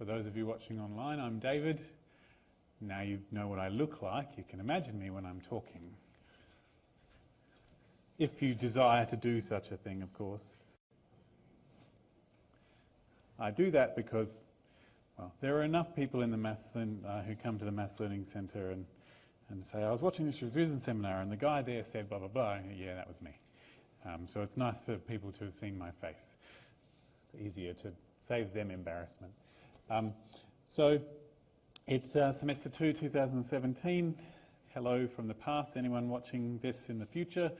For those of you watching online, I'm David. Now you know what I look like. You can imagine me when I'm talking. If you desire to do such a thing, of course. I do that because, well, there are enough people in the who come to the Maths Learning Centre and say, I was watching this revision seminar and the guy there said blah, blah, blah. Yeah, that was me. So it's nice for people to have seen my face. It's easier to save them embarrassment. So it's semester 2, 2017. Hello from the past, anyone watching this in the future.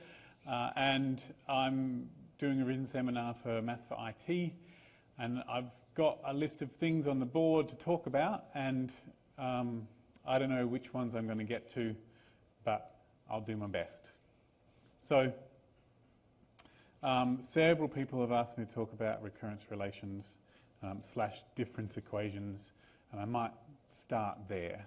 And I'm doing a revision seminar for Maths for IT. And I've got a list of things on the board to talk about. And I don't know which ones I'm going to get to, but I'll do my best. So several people have asked me to talk about recurrence relations / difference equations, and I might start there.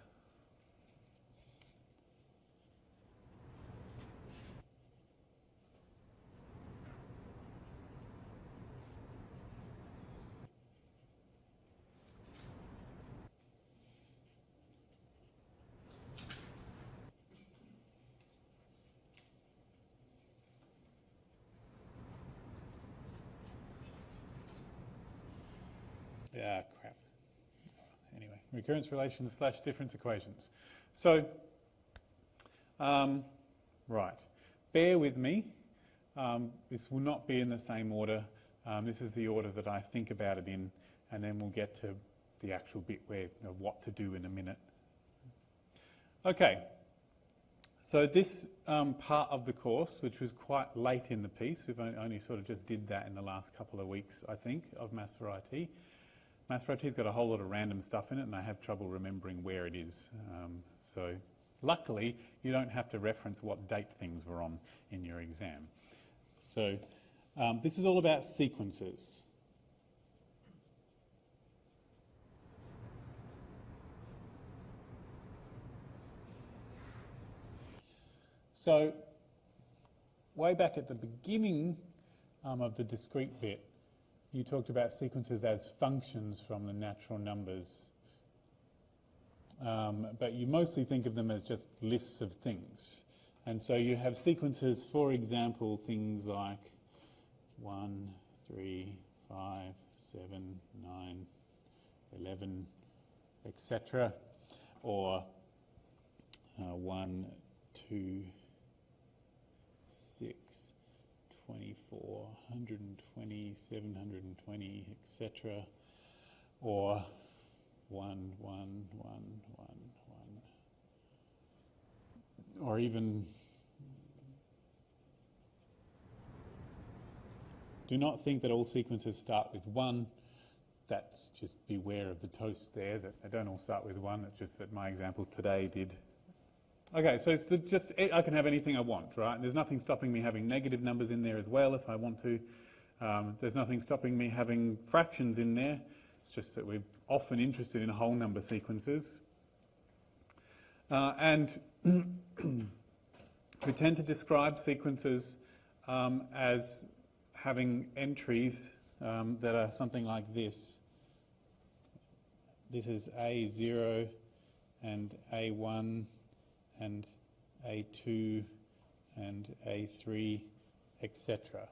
Yeah, crap. Anyway, recurrence relations / difference equations. So, right, bear with me. This will not be in the same order. This is the order that I think about it in, and then we'll get to the actual bit of what to do in a minute. Okay, so this part of the course, which was quite late in the piece, we've only sort of just did that in the last couple of weeks, I think, of Maths for IT. Maths for IT's got a whole lot of random stuff in it, and I have trouble remembering where it is. So luckily, you don't have to reference what date things were on in your exam. So this is all about sequences. So way back at the beginning of the discrete bit, you talked about sequences as functions from the natural numbers. But you mostly think of them as just lists of things. And so you have sequences, for example, things like 1, 3, 5, 7, 9, 11, etc. Or 1, 2, 6, 24, 120, 720, etc. Or 1, 1, 1, 1, 1. Or even, do not think that all sequences start with 1. That's just beware of the toast there, that they don't all start with 1. It's just that my examples today did. Okay, so it's just, I can have anything I want, right? There's nothing stopping me having negative numbers in there as well if I want to. There's nothing stopping me having fractions in there. It's just that we're often interested in whole number sequences. And we tend to describe sequences as having entries that are something like this. This is A0 and A1 and A2 and A3, etc.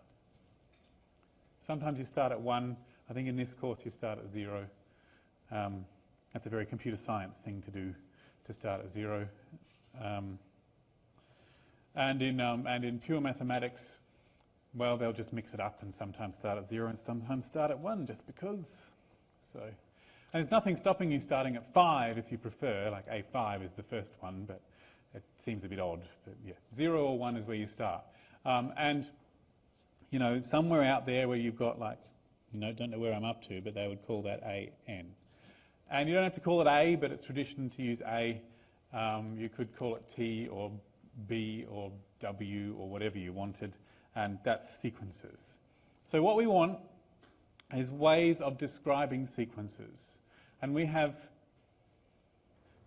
Sometimes you start at 1. I think in this course you start at 0. That's a very computer science thing to do, to start at 0. And in pure mathematics, well, they'll just mix it up and sometimes start at 0 and sometimes start at 1 just because. So, and there's nothing stopping you starting at 5 if you prefer, like A5 is the first one, but it seems a bit odd. But yeah, 0 or 1 is where you start. And, you know, somewhere out there where you've got like, you know, don't know where I'm up to, but they would call that AN. And you don't have to call it A, but it's tradition to use A. You could call it T or B or W or whatever you wanted, and that's sequences. So what we want is ways of describing sequences. And we have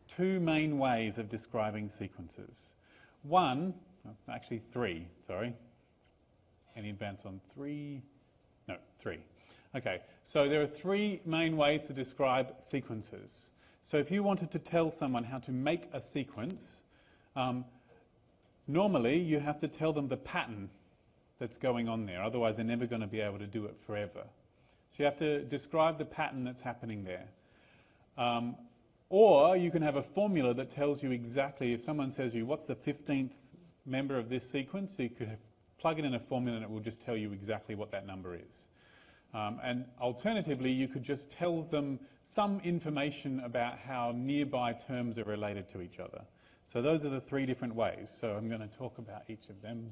2 main ways of describing sequences. One, actually 3, sorry. Any advance on 3? No, 3. Okay, so there are three main ways to describe sequences. So if you wanted to tell someone how to make a sequence, normally you have to tell them the pattern that's going on there, otherwise they're never going to be able to do it forever. So you have to describe the pattern that's happening there. Or you can have a formula that tells you exactly, if someone says you, what's the 15th member of this sequence, so you could plug it in a formula and it will just tell you exactly what that number is. And alternatively, you could just tell them some information about how nearby terms are related to each other. So those are the three different ways. So I'm going to talk about each of them.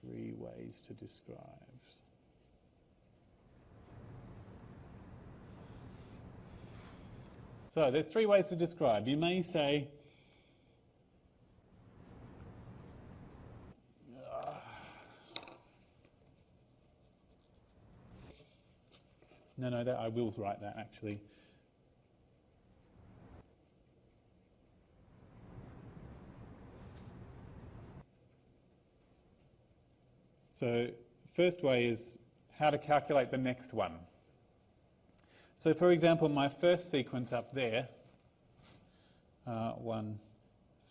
3 ways to describe. So there's 3 ways to describe. You may say, no, that I will write that actually. So first way is how to calculate the next one. So for example, my first sequence up there, 1,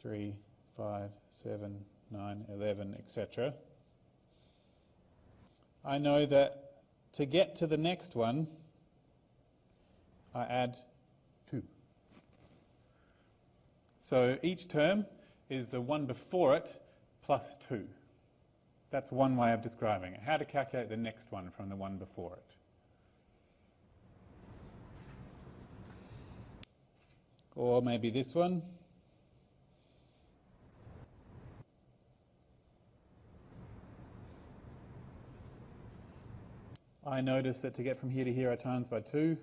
3, 5, 7, 9, 11, etc. I know that to get to the next one, I add 2. So each term is the one before it plus 2. That's one way of describing it. How to calculate the next one from the one before it. Or maybe this one. I notice that to get from here to here I times by 2,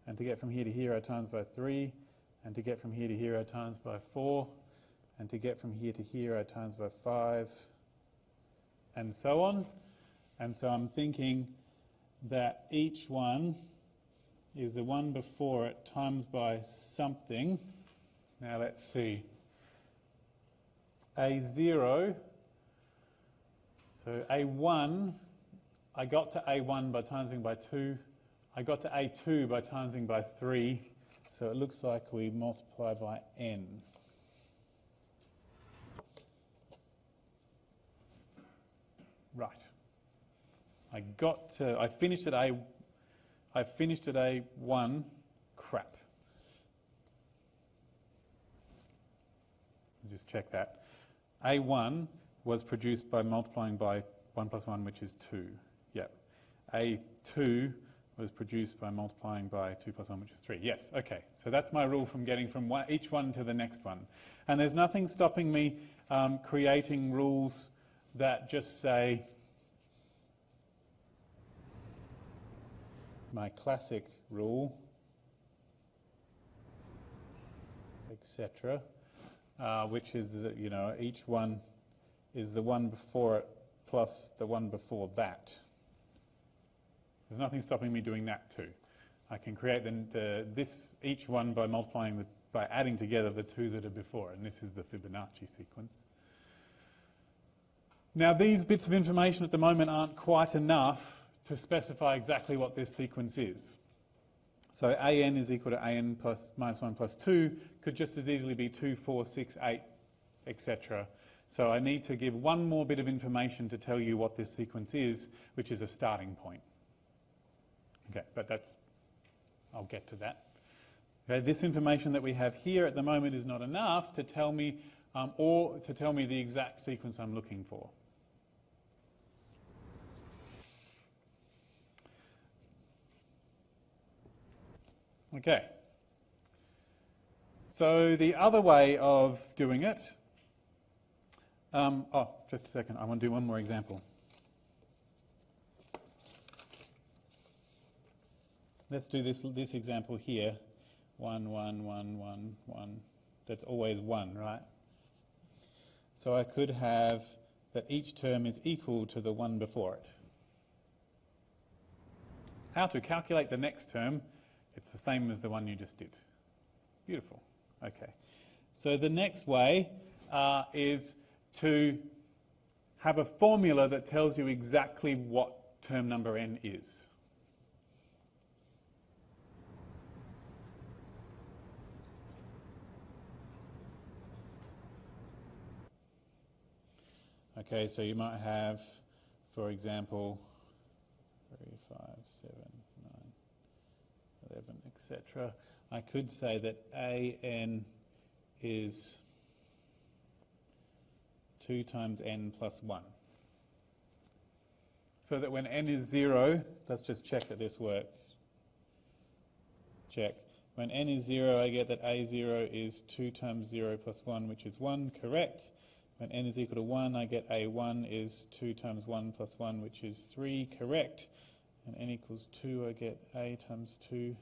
and to get from here to here I times by 3, and to get from here to here I times by 4, and to get from here to here I times by 5, and so on. And so I'm thinking that each one is the one before it times by something. Now let's see. A0, so A1, I got to A1 by timesing by 2. I got to A2 by timesing by 3. So it looks like we multiply by n. Right. I finished at A1. Crap. Just check that. A1 was produced by multiplying by 1 plus 1, which is 2. Yep. A2 was produced by multiplying by 2 plus 1, which is 3. Yes, okay. So that's my rule from getting from each one to the next one. And there's nothing stopping me creating rules that just say my classic rule, etc., which is that, you know, each one is the one before it plus the one before that. There's nothing stopping me doing that too. I can create each one by multiplying by adding together the 2 that are before it, and this is the Fibonacci sequence. Now these bits of information at the moment aren't quite enough to specify exactly what this sequence is. So an is equal to an plus minus 1 plus 2 could just as easily be 2, 4, 6, 8, etc. So I need to give one more bit of information to tell you what this sequence is, which is a starting point. Okay, but I'll get to that. Okay, this information that we have here at the moment is not enough to tell me, or to tell me the exact sequence I'm looking for. Okay. So the other way of doing it, just a second, I want to do one more example. Let's do this example here. 1, 1, 1, 1, 1. That's always 1, right? So I could have that each term is equal to the one before it. How to calculate the next term? It's the same as the one you just did. Beautiful. Okay. So the next way is to have a formula that tells you exactly what term number n is. Okay, so you might have, for example, 3, 5, 7, 9, 11, etc. I could say that an is 2 times n plus 1. So that when n is 0, let's just check that this works. Check. When n is 0, I get that a0 is 2 times 0 plus 1, which is 1, correct. When n is equal to 1, I get a1 is 2 times 1 plus 1, which is 3, correct. And n equals 2, I get a times 2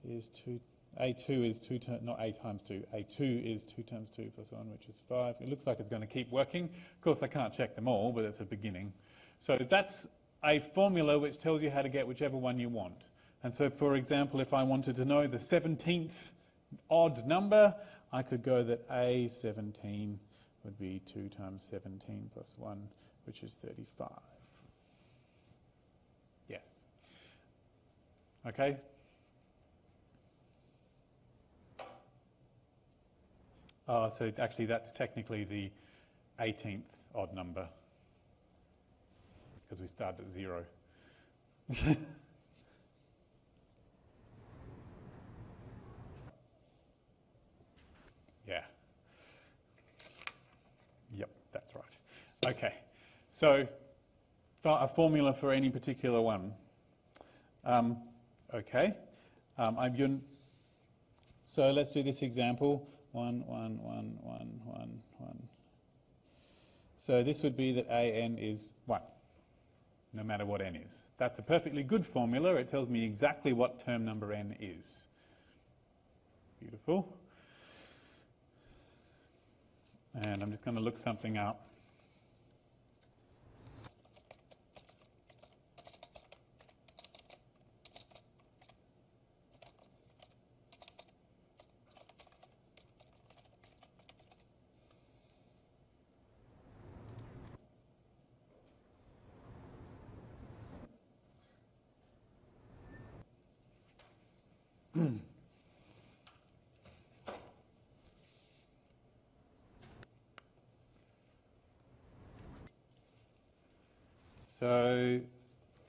is 2. A2 is 2 times, not a times 2, a2 is 2 times 2 plus 1, which is 5. It looks like it's going to keep working. Of course, I can't check them all, but it's a beginning. So that's a formula which tells you how to get whichever one you want. And so, for example, if I wanted to know the 17th odd number, I could go that a17 would be 2 times 17 plus 1, which is 35. Yes. Okay? So actually that's technically the 18th odd number, because we start at 0. Yeah. Yep, that's right. Okay, so a formula for any particular one. Okay, so let's do this example. 1, 1, 1, 1, 1, 1. So this would be that an is 1, no matter what n is. That's a perfectly good formula. It tells me exactly what term number n is. Beautiful. And I'm just going to look something up. So,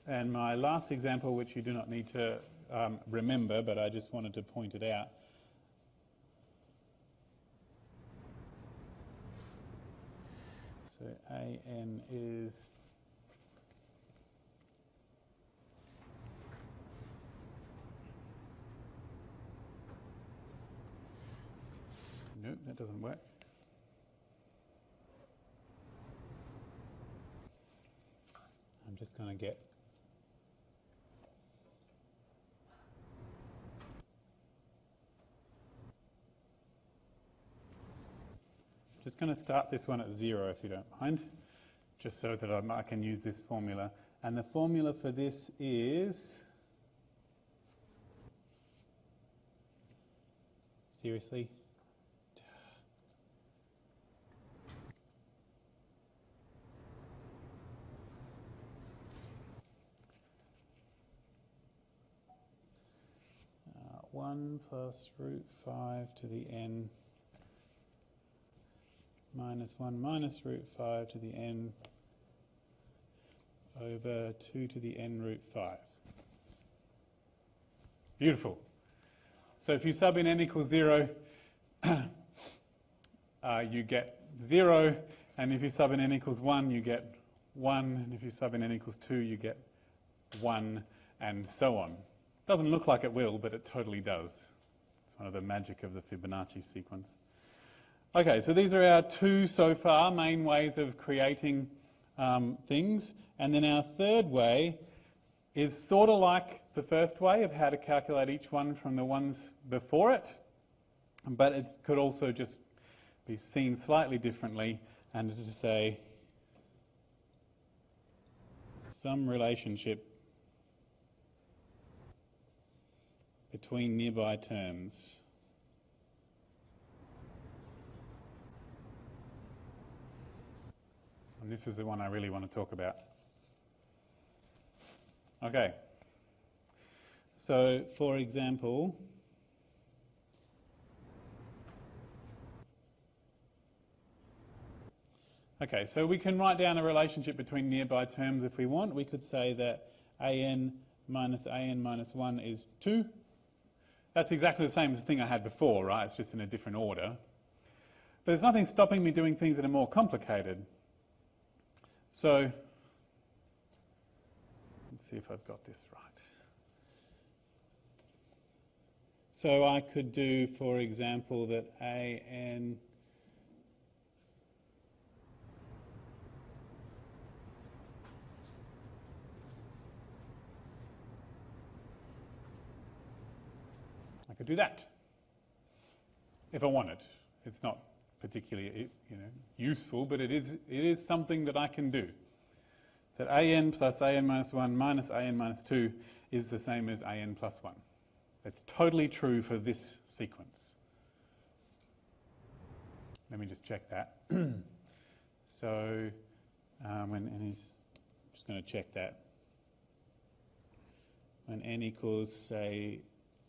and my last example, which you do not need to remember, but I just wanted to point it out. So an is nope, that doesn't work. I'm just going to get going to start this one at 0 if you don't mind, just so that I can use this formula. And the formula for this is, seriously? Uh, 1 plus root 5 to the n minus 1 minus root 5 to the n over 2 to the n root 5. Beautiful. So if you sub in n equals 0, you get 0, and if you sub in n equals 1, you get 1, and if you sub in n equals 2, you get 1, and so on. Doesn't look like it will, but it totally does. It's one of the magic of the Fibonacci sequence. Okay, so these are our two so far main ways of creating things. And then our third way is sort of like the first way of how to calculate each one from the ones before it, but it could also just be seen slightly differently, and to say some relationship between nearby terms. And this is the one I really want to talk about. Okay. So, for example, okay, so we can write down a relationship between nearby terms if we want. We could say that an minus 1 is 2. That's exactly the same as the thing I had before, right? It's just in a different order. But there's nothing stopping me doing things that are more complicated. So, let's see if I've got this right. So I could do, for example, that an I could do that if I wanted. It's not particularly, useful, but it is something that I can do. That an plus an minus 1 minus an minus 2 is the same as an plus 1. It's totally true for this sequence. Let me just check that. So when n is, I'm just going to check that. When n equals, say,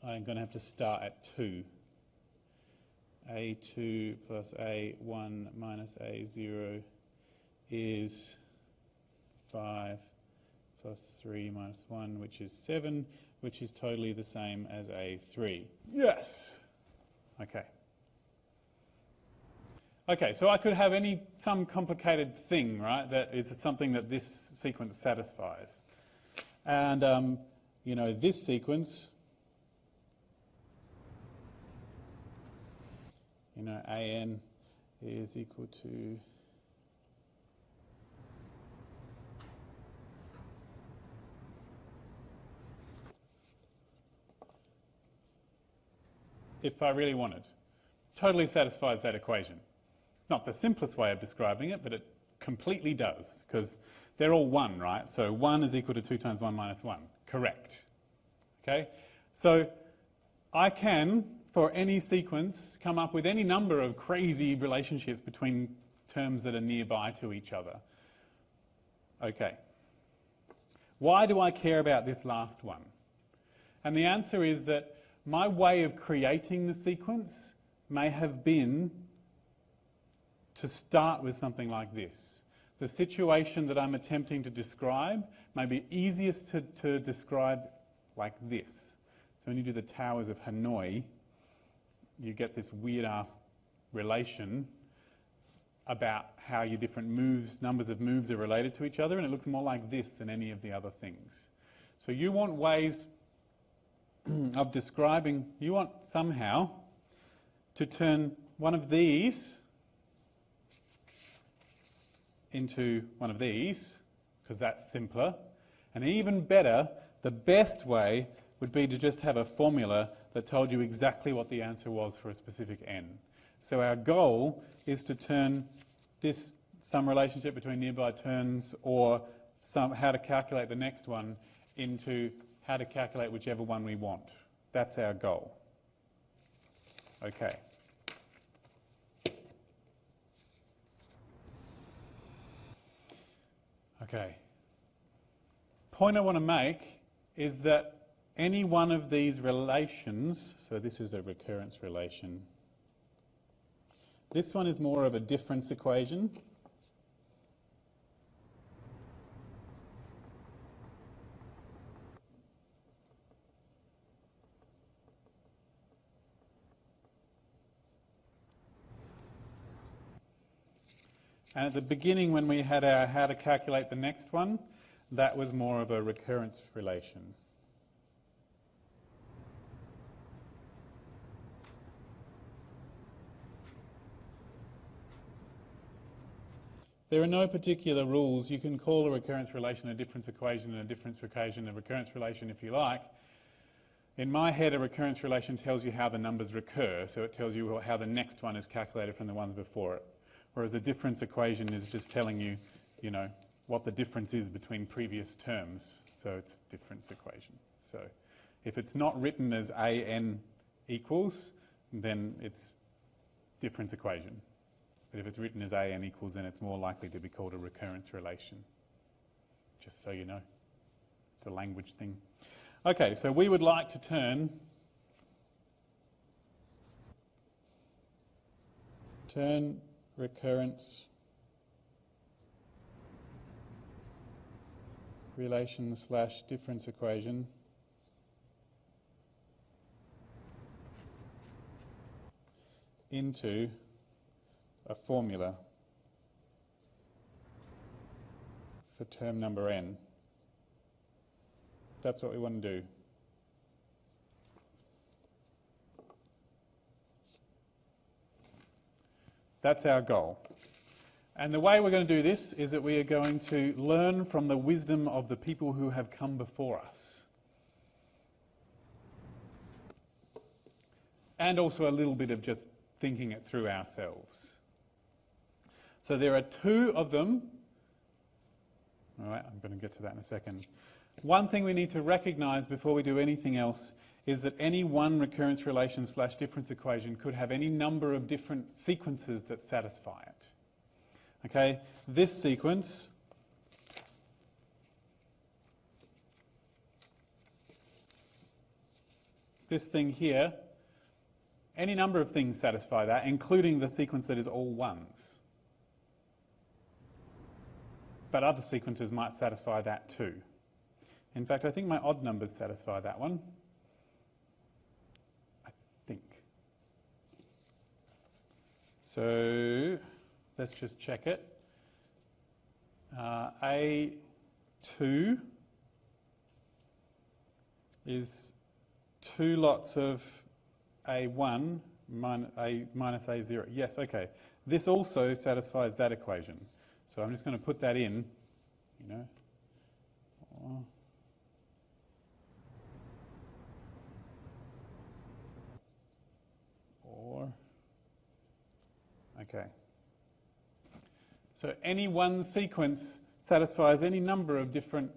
I'm going to have to start at 2. a2 plus a1 minus a0 is 5 plus 3 minus 1, which is 7, which is totally the same as a3. Yes! Okay. Okay, so I could have some complicated thing, right, that is something that this sequence satisfies. And, this sequence, an is equal to if I really wanted. Totally satisfies that equation. Not the simplest way of describing it, but it completely does, because they're all 1, right? So 1 is equal to 2 times 1 minus 1. Correct. Okay? So I can, for any sequence, come up with any number of crazy relationships between terms that are nearby to each other. Okay. Why do I care about this last one? And the answer is that my way of creating the sequence may have been to start with something like this. The situation that I'm attempting to describe may be easiest to describe like this. So when you do the towers of Hanoi, you get this weird-ass relation about how your different numbers of moves are related to each other, and it looks more like this than any of the other things. So you want ways of describing, you want somehow to turn one of these into one of these, because that's simpler. And even better, the best way would be to just have a formula that told you exactly what the answer was for a specific n. So our goal is to turn this, some relationship between nearby terms, or how to calculate the next one, into how to calculate whichever one we want. That's our goal. Okay. Okay. Point I want to make is that any one of these relations, so this is a recurrence relation. This one is more of a difference equation. And at the beginning, when we had our how to calculate the next one, that was more of a recurrence relation. There are no particular rules. You can call a recurrence relation a difference equation and a difference equation a recurrence relation if you like. In my head, a recurrence relation tells you how the numbers recur, so it tells you how the next one is calculated from the ones before it. Whereas a difference equation is just telling you, what the difference is between previous terms. So it's a difference equation. So if it's not written as an equals, then it's difference equation. But if it's written as an equals, then it's more likely to be called a recurrence relation. Just so you know. It's a language thing. Okay, so we would like to turn recurrence relation / difference equation into a formula for term number n. That's what we want to do. That's our goal. And the way we're going to do this is that we are going to learn from the wisdom of the people who have come before us. And also a little bit of just thinking it through ourselves. So there are two of them. All right, I'm going to get to that in a second. One thing we need to recognise before we do anything else is that any one recurrence relation / difference equation could have any number of different sequences that satisfy it. Okay, this sequence this thing here, any number of things satisfy that, including the sequence that is all ones. But other sequences might satisfy that too. In fact, I think my odd numbers satisfy that one. I think. So let's just check it. A2 is 2 lots of A1 minus A0. Yes, okay. This also satisfies that equation. So I'm just going to put that in, you know. Okay. So any one sequence satisfies any number of different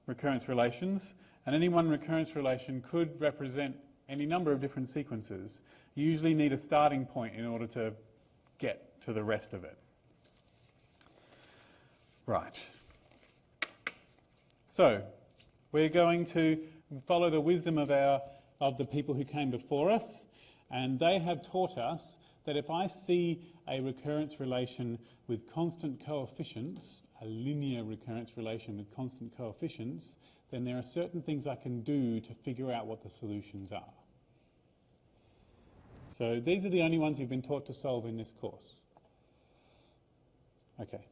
recurrence relations, and any one recurrence relation could represent any number of different sequences. You usually need a starting point in order to get to the rest of it. Right. So we're going to follow the wisdom of the people who came before us, and they have taught us that if I see a recurrence relation with constant coefficients, a linear recurrence relation with constant coefficients, then there are certain things I can do to figure out what the solutions are. So these are the only ones you've been taught to solve in this course. Okay.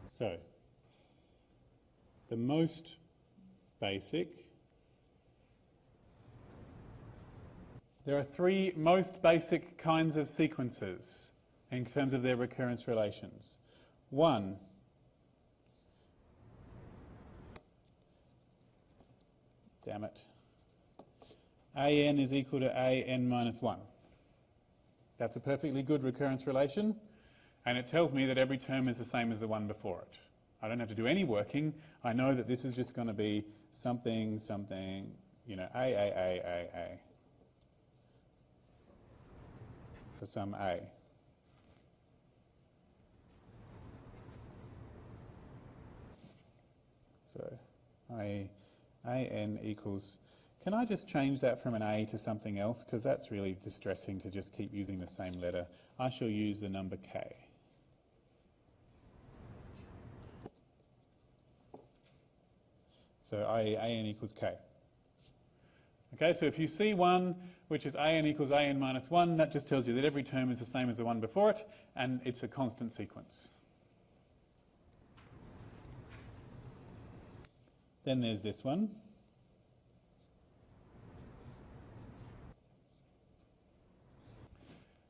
So, the most basic. There are 3 most basic kinds of sequences in terms of their recurrence relations. 1, damn it, an is equal to an minus 1. That's a perfectly good recurrence relation, and it tells me that every term is the same as the one before it. I don't have to do any working. I know that this is just going to be something, something, you know, a. For some a. So an equals, can I just change that from an a to something else? Because that's really distressing to just keep using the same letter. I shall use the number k. So an equals k. Okay, so if you see one which is an equals an minus 1, that just tells you that every term is the same as the one before it, and it's a constant sequence. Then there's this one.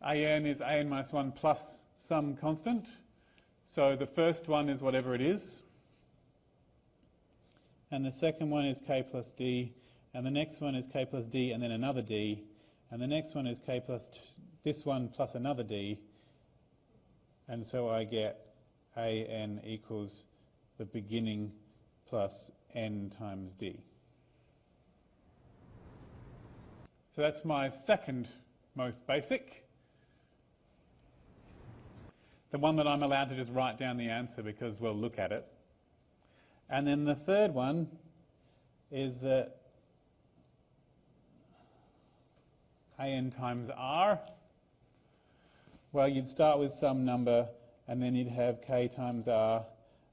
An is an minus 1 plus some constant. So the first one is whatever it is. And the second one is k plus d. And the next one is k plus d and then another d. And the next one is k plus this one plus another d. And so I get an equals the beginning plus n times d. So that's my second most basic. The one that I'm allowed to just write down the answer because we'll look at it. And then the third one is that an times r, well, you'd start with some number, and then you'd have k times r,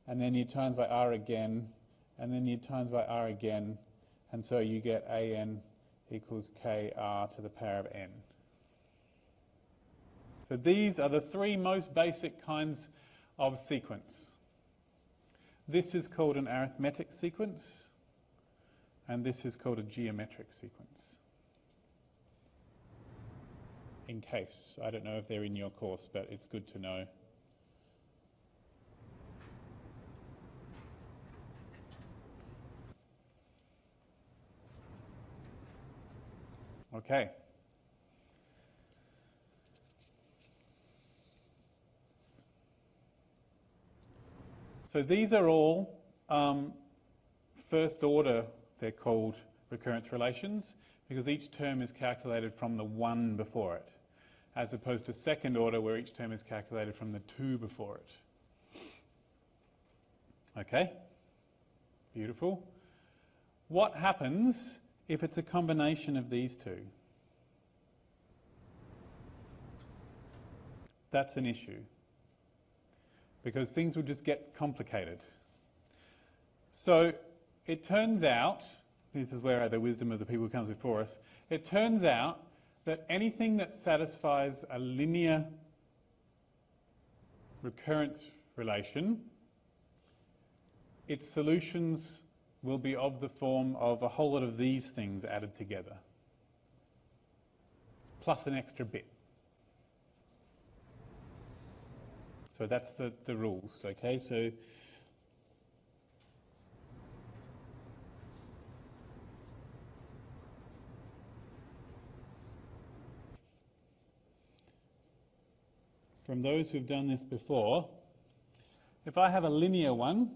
and then you'd times by r again, and then you'd times by r again, and so you get an equals kr to the power of n. So these are the three most basic kinds of sequence. This is called an arithmetic sequence, and this is called a geometric sequence. In case, I don't know if they're in your course, but it's good to know. Okay. So these are all first order, they're called recurrence relations, because each term is calculated from the 1 before it, as opposed to second order where each term is calculated from the 2 before it. Okay? Beautiful. What happens if it's a combination of these two? That's an issue, because things will just get complicated. So it turns out, this is where the wisdom of the people who comes before us, it turns out that anything that satisfies a linear recurrence relation, its solutions will be of the form of a whole lot of these things added together, plus an extra bit. So that's the rules, okay? So from those who've done this before, if I have a linear one,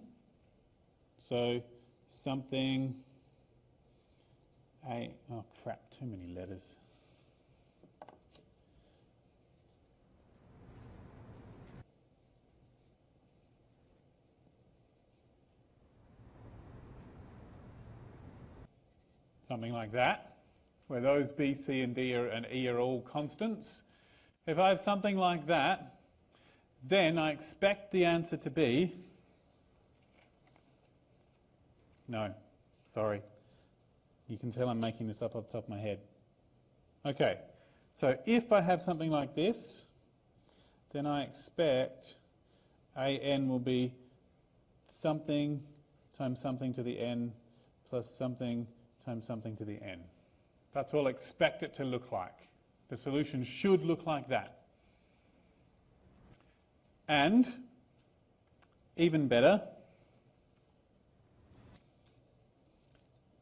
so something, oh crap, too many letters. Something like that, where those B, C, and D and E are all constants. If I have something like that, then I expect the answer to be, no, sorry. You can tell I'm making this up off the top of my head. Okay, so if I have something like this, then I expect an will be something times something to the n plus something times something to the n. That's what I'll expect it to look like. The solution should look like that. And, even better,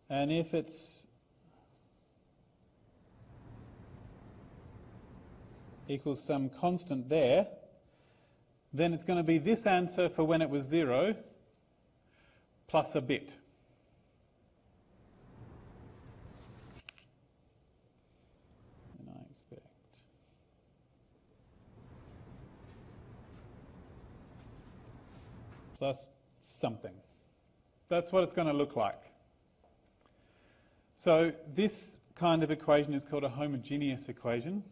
and if it's equals some constant there, then it's going to be this answer for when it was 0 plus a bit. Plus something. That's what it's going to look like. So this kind of equation is called a homogeneous equation.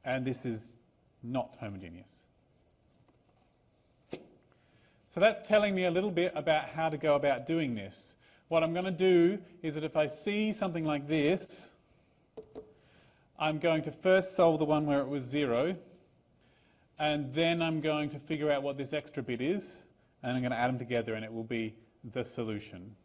And this is not homogeneous. So that's telling me a little bit about how to go about doing this. What I'm going to do is that if I see something like this, I'm going to first solve the one where it was 0, and then I'm going to figure out what this extra bit is, and I'm going to add them together, and it will be the solution.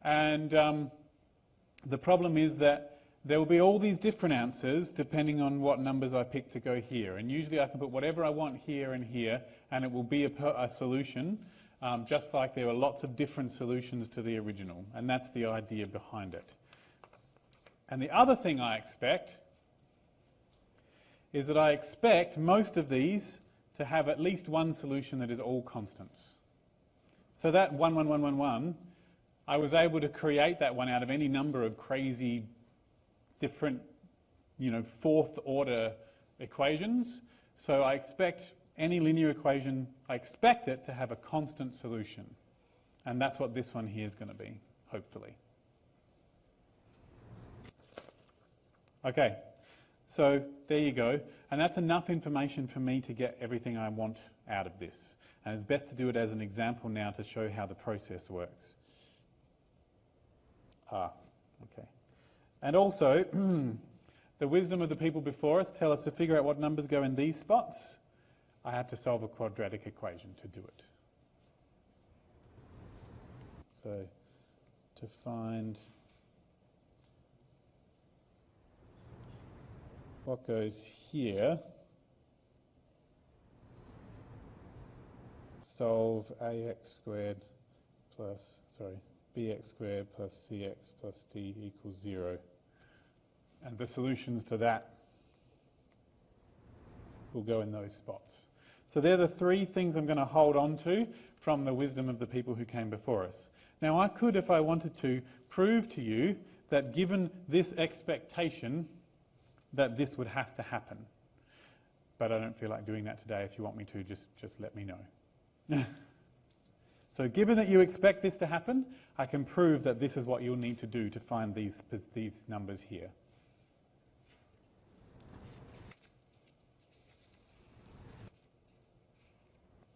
And the problem is that there will be all these different answers depending on what numbers I pick to go here. And usually I can put whatever I want here and here, and it will be a solution, just like there are lots of different solutions to the original. And that's the idea behind it. And the other thing I expect is that I expect most of these to have at least one solution that is all constants. So that 1, 1, 1, 1, 1, I was able to create that one out of any number of crazy different, fourth order equations. So I expect any linear equation, I expect it to have a constant solution. And that's what this one here is going to be, hopefully. Okay, so there you go. And that's enough information for me to get everything I want out of this. And it's best to do it as an example now to show how the process works. Okay. And also, the wisdom of the people before us tell us to figure out what numbers go in these spots. I have to solve a quadratic equation to do it. So, to find what goes here, solve ax squared plus, bx squared plus cx plus d equals 0. And the solutions to that will go in those spots. So they're the three things I'm going to hold on to from the wisdom of the people who came before us. Now I could, if I wanted to, prove to you that given this expectation, that this would have to happen. But I don't feel like doing that today. If you want me to, just let me know. So given that you expect this to happen, I can prove that this is what you'll need to do to find these numbers here.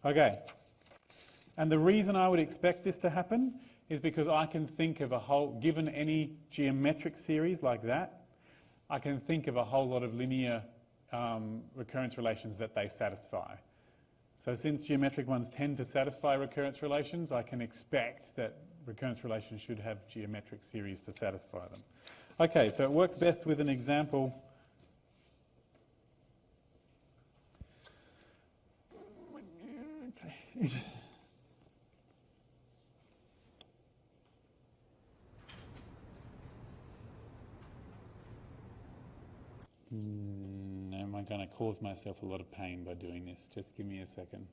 Okay. And the reason I would expect this to happen is because I can think of a whole, given any geometric series like that, I can think of a whole lot of linear recurrence relations that they satisfy. So since geometric ones tend to satisfy recurrence relations, I can expect that recurrence relations should have geometric series to satisfy them. Okay, so it works best with an example. Okay. Am I going to cause myself a lot of pain by doing this? Just give me a second.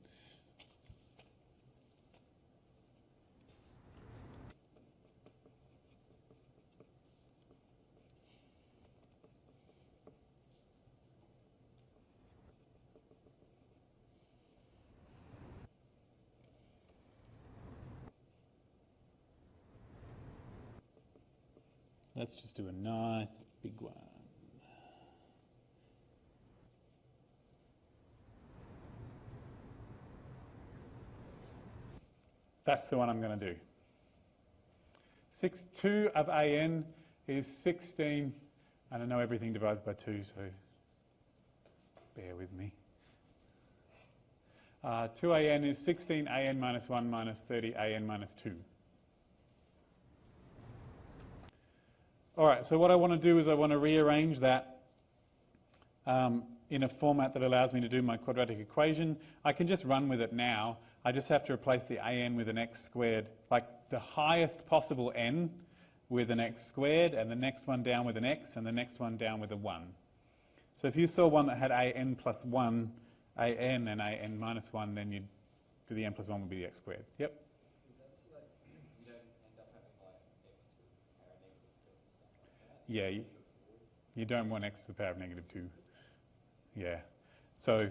Let's just do a nice big one. That's the one I'm going to do. 2 of an is 16, and I know everything divides by 2, so bear with me. 2an is 16 an minus 1 minus 30 an minus 2. All right, so what I want to do is I want to rearrange that in a format that allows me to do my quadratic equation. I can just run with it now. I just have to replace the an with an x squared, like the highest possible n with an x squared, and the next one down with an x, and the next one down with a 1. So if you saw one that had an plus 1, an and an minus 1, then you'd do the n plus 1 would be the x squared. Yep. Is that so that you don't end up having like x to the power of negative 2 and stuff like that? Yeah, you don't want x to the power of negative 2. Yeah. So,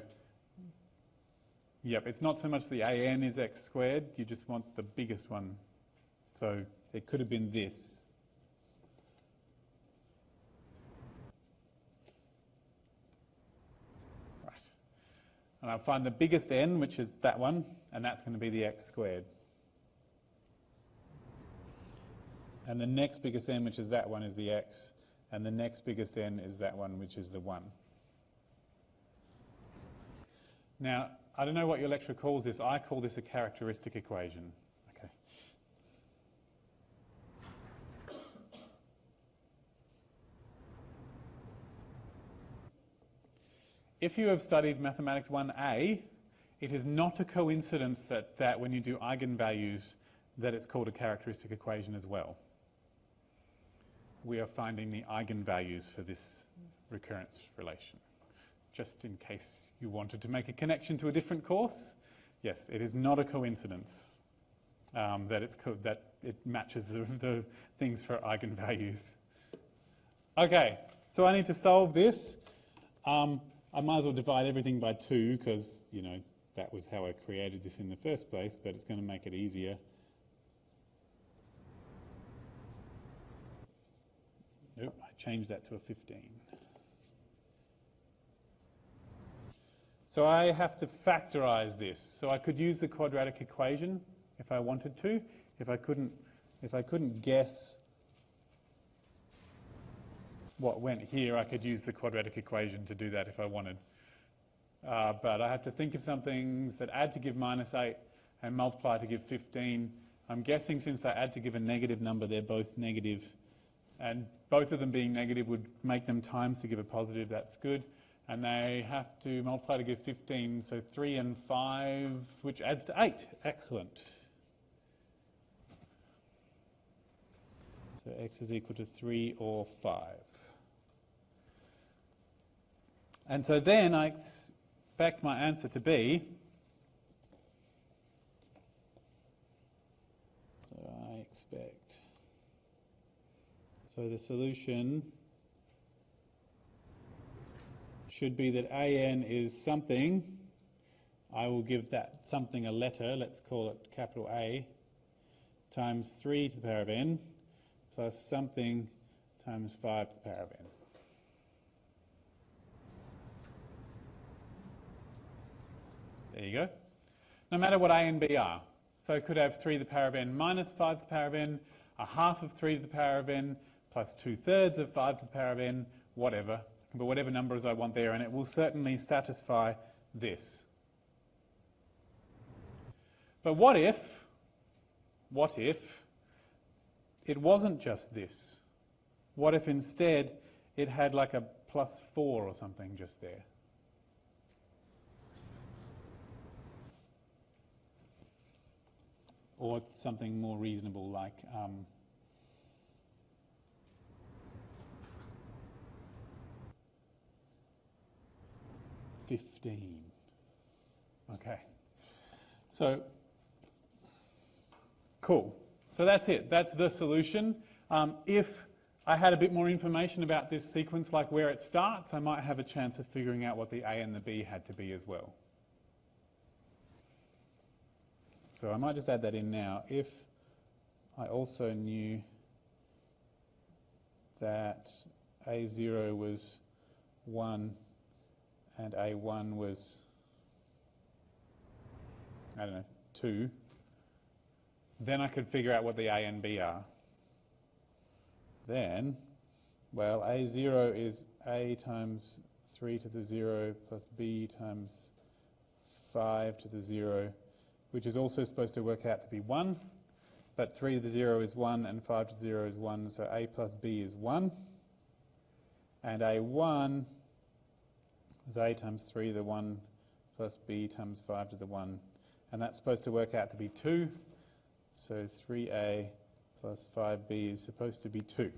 yep, it's not so much the an is x squared, you just want the biggest one. So it could have been this. Right. And I'll find the biggest n, which is that one, and that's going to be the x squared. And the next biggest n, which is that one, is the x. And the next biggest n is that one, which is the 1. Now, I don't know what your lecturer calls this. I call this a characteristic equation. Okay. If you have studied Mathematics 1A, it is not a coincidence that when you do eigenvalues, that it's called a characteristic equation as well. We are finding the eigenvalues for this recurrence relation. Just in case you wanted to make a connection to a different course, yes, it is not a coincidence that it matches the things for eigenvalues. Okay, so I need to solve this. I might as well divide everything by 2 because, you know, that was how I created this in the first place, but it's going to make it easier. Nope, I changed that to a 15. So I have to factorize this. So I could use the quadratic equation if I wanted to. If I couldn't guess what went here, I could use the quadratic equation to do that if I wanted. But I have to think of some things that add to give -8 and multiply to give 15. I'm guessing since they add to give a negative number, they're both negative. And both of them being negative would make them times to give a positive. That's good. And they have to multiply to give 15. So 3 and 5, which adds to 8. Excellent. So x is equal to 3 or 5. And so then I expect my answer to be, so the solution should be that an is something. I will give that something a letter, let's call it capital A, times 3 to the power of n, plus something times 5 to the power of n. There you go. No matter what a and b are. So I could have 3 to the power of n minus 5 to the power of n, a half of 3 to the power of n, plus 2/3 of 5 to the power of n, whatever. But whatever numbers I want there, and it will certainly satisfy this. But what if it wasn't just this? What if instead it had like a +4 or something just there? Or something more reasonable like 15. Okay. So, cool. So that's it. That's the solution. If I had a bit more information about this sequence, like where it starts, I might have a chance of figuring out what the A and the B had to be as well. So I might just add that in now. If I also knew that A0 was 1 and A1 was, I don't know, 2, then I could figure out what the A and B are. Then, well, A0 is A times 3 to the 0 plus B times 5 to the 0, which is also supposed to work out to be 1. But 3 to the 0 is 1 and 5 to the 0 is 1, so A plus B is 1. And A1 is A times 3 to the 1 plus B times 5 to the 1. And that's supposed to work out to be 2. So 3A plus 5B is supposed to be 2.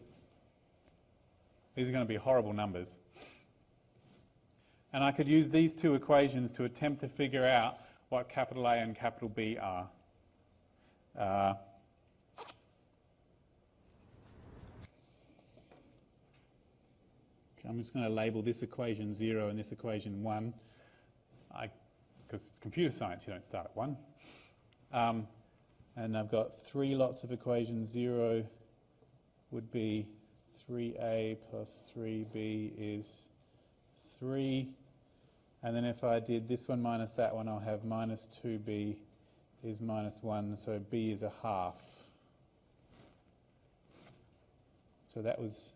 These are going to be horrible numbers. And I could use these two equations to attempt to figure out what capital A and capital B are. I'm just going to label this equation 0 and this equation 1. Because it's computer science, you don't start at 1. And I've got 3 lots of equations. 0 would be 3a plus 3b is 3. And then if I did this one minus that one, I'll have minus 2b is minus 1, so b is a half. So that was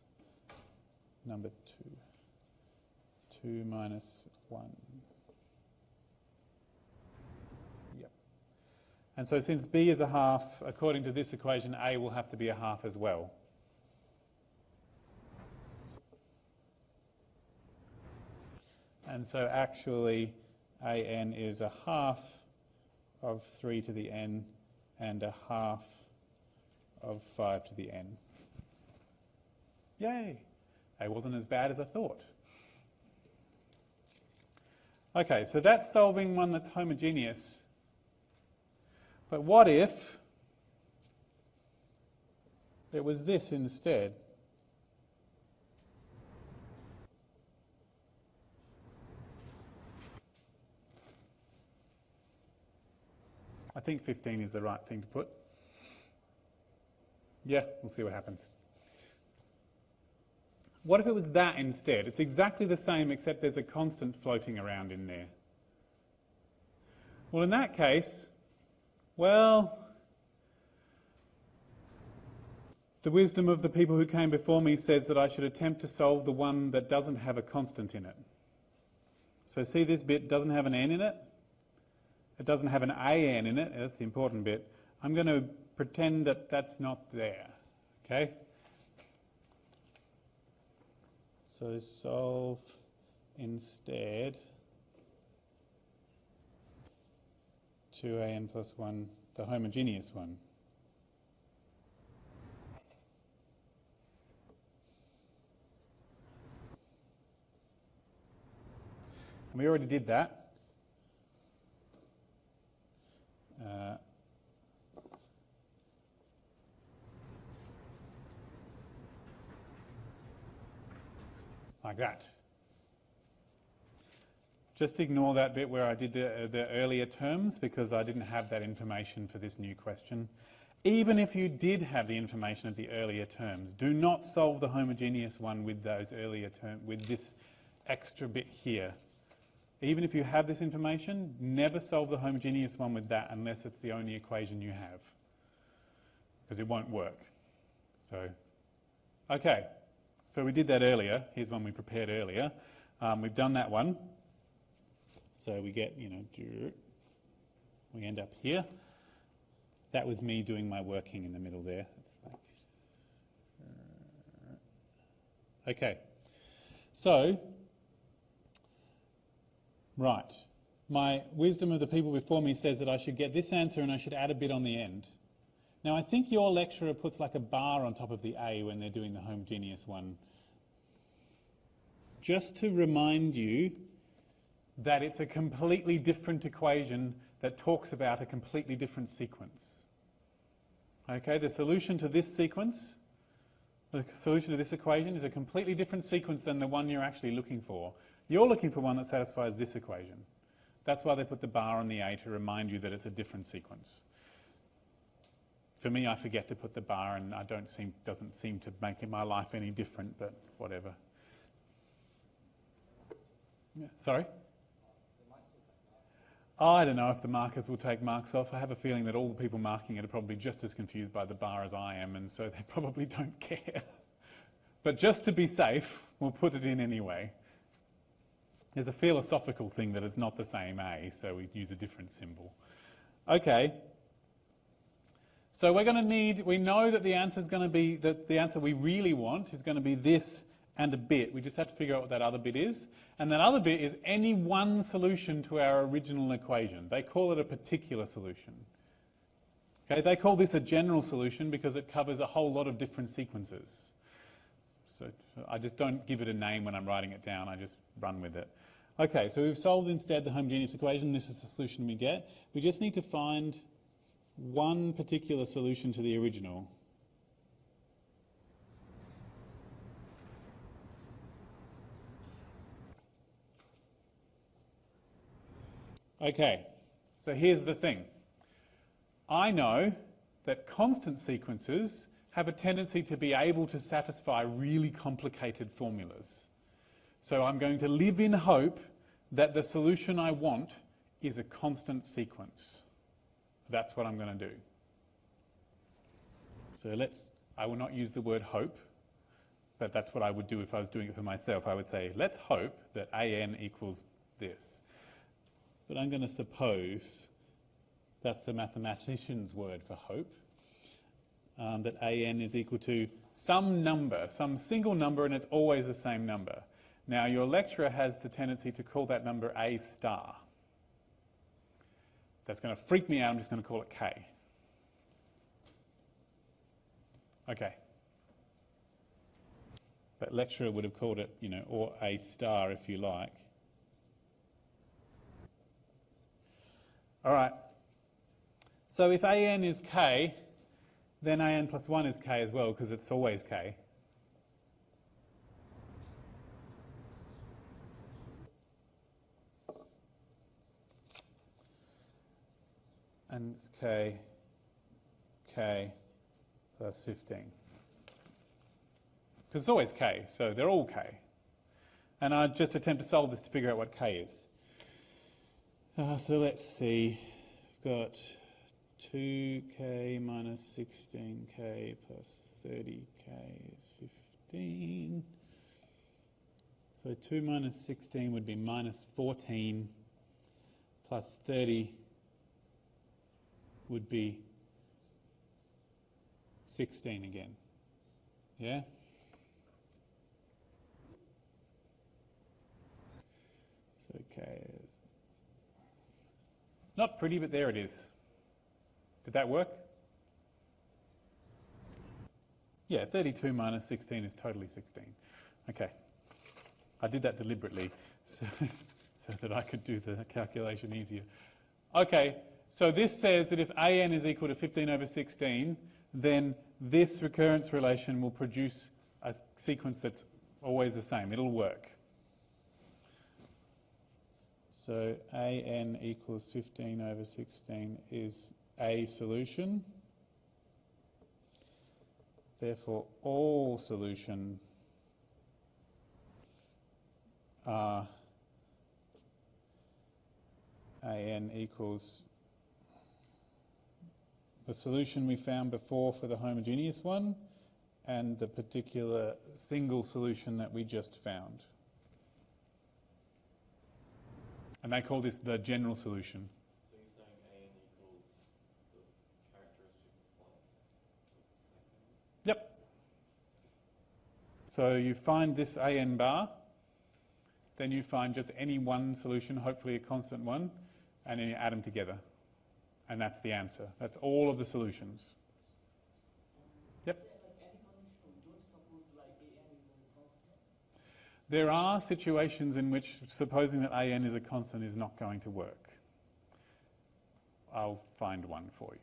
number 2. 2 minus 1. Yep. And so since b is a half, according to this equation, a will have to be a half as well. And so actually, an is a half of 3 to the n and a half of 5 to the n. Yay! A wasn't as bad as I thought. Okay, so that's solving one that's homogeneous. But what if it was this instead? think 15 is the right thing to put. Yeah, we'll see what happens. What if it was that instead? It's exactly the same except there's a constant floating around in there. Well, in that case, well, the wisdom of the people who came before me says that I should attempt to solve the one that doesn't have a constant in it. So see, this bit doesn't have an n in it. It doesn't have an an in it. That's the important bit. I'm going to pretend that that's not there. Okay? So solve instead 2an plus 1, the homogeneous one. And we already did that. Like that. Just ignore that bit where I did the earlier terms because I didn't have that information for this new question. Even if you did have the information of the earlier terms, do not solve the homogeneous one with those earlier terms, with this extra bit here. Even if you have this information, never solve the homogeneous one with that unless it's the only equation you have, because it won't work. So, okay, so we did that earlier. Here's one we prepared earlier. We've done that one. So we get, you know, we end up here. That was me doing my working in the middle there. It's like, okay, so, right. My wisdom of the people before me says that I should get this answer and I should add a bit on the end. Now, I think your lecturer puts like a bar on top of the A when they're doing the homogeneous one. Just to remind you that it's a completely different equation that talks about a completely different sequence. Okay, the solution to this sequence, the solution to this equation is a completely different sequence than the one you're actually looking for. You're looking for one that satisfies this equation. That's why they put the bar on the A to remind you that it's a different sequence. For me, I forget to put the bar and I doesn't seem to make my life any different, but whatever. Yeah. Sorry? I don't know if the markers will take marks off. I have a feeling that all the people marking it are probably just as confused by the bar as I am, and so they probably don't care. But just to be safe, we'll put it in anyway. There's a philosophical thing that it's not the same A, so we use a different symbol. Okay. So we're going to need, we know that the answer is going to be, that the answer we really want is going to be this and a bit. We just have to figure out what that other bit is. And that other bit is any one solution to our original equation. They call it a particular solution. Okay, they call this a general solution because it covers a whole lot of different sequences. So I just don't give it a name when I'm writing it down, I just run with it. Okay, so we've solved instead the homogeneous equation. This is the solution we get. We just need to find one particular solution to the original. Okay, so here's the thing. I know that constant sequences have a tendency to be able to satisfy really complicated formulas. So I'm going to live in hope that the solution I want is a constant sequence. That's what I'm going to do. So I will not use the word hope, but that's what I would do if I was doing it for myself. I would say, let's hope that an equals this. But I'm going to suppose that's the mathematician's word for hope, that an is equal to some number, some single number, and it's always the same number. Now, your lecturer has the tendency to call that number A star. That's going to freak me out. I'm just going to call it K. Okay. But lecturer would have called it, you know, or A star if you like. All right. So if an is K, then an plus 1 is K as well, because it's always K. and it's k, k plus 15. Because it's always k, so they're all k. And I just attempt to solve this to figure out what k is. So let's see, we've got 2k minus 16k plus 30k is 15. So 2 minus 16 would be minus 14 plus 30 would be 16 again. Yeah? So k is not pretty, but there it is. Did that work? Yeah, 32 minus 16 is totally 16. Okay. I did that deliberately so that I could do the calculation easier. Okay, so this says that if AN is equal to 15 over 16, then this recurrence relation will produce a sequence that's always the same. It'll work. So AN equals 15 over 16 is a solution. Therefore, all solution are AN equals the solution we found before for the homogeneous one and the particular single solution that we just found. And they call this the general solution. So you're saying AN equals the characteristic plus the second? Yep. So you find this AN bar, then you find just any one solution, hopefully a constant one, and then you add them together. And that's the answer. That's all of the solutions. Yep. There are situations in which supposing that AN is a constant is not going to work. I'll find one for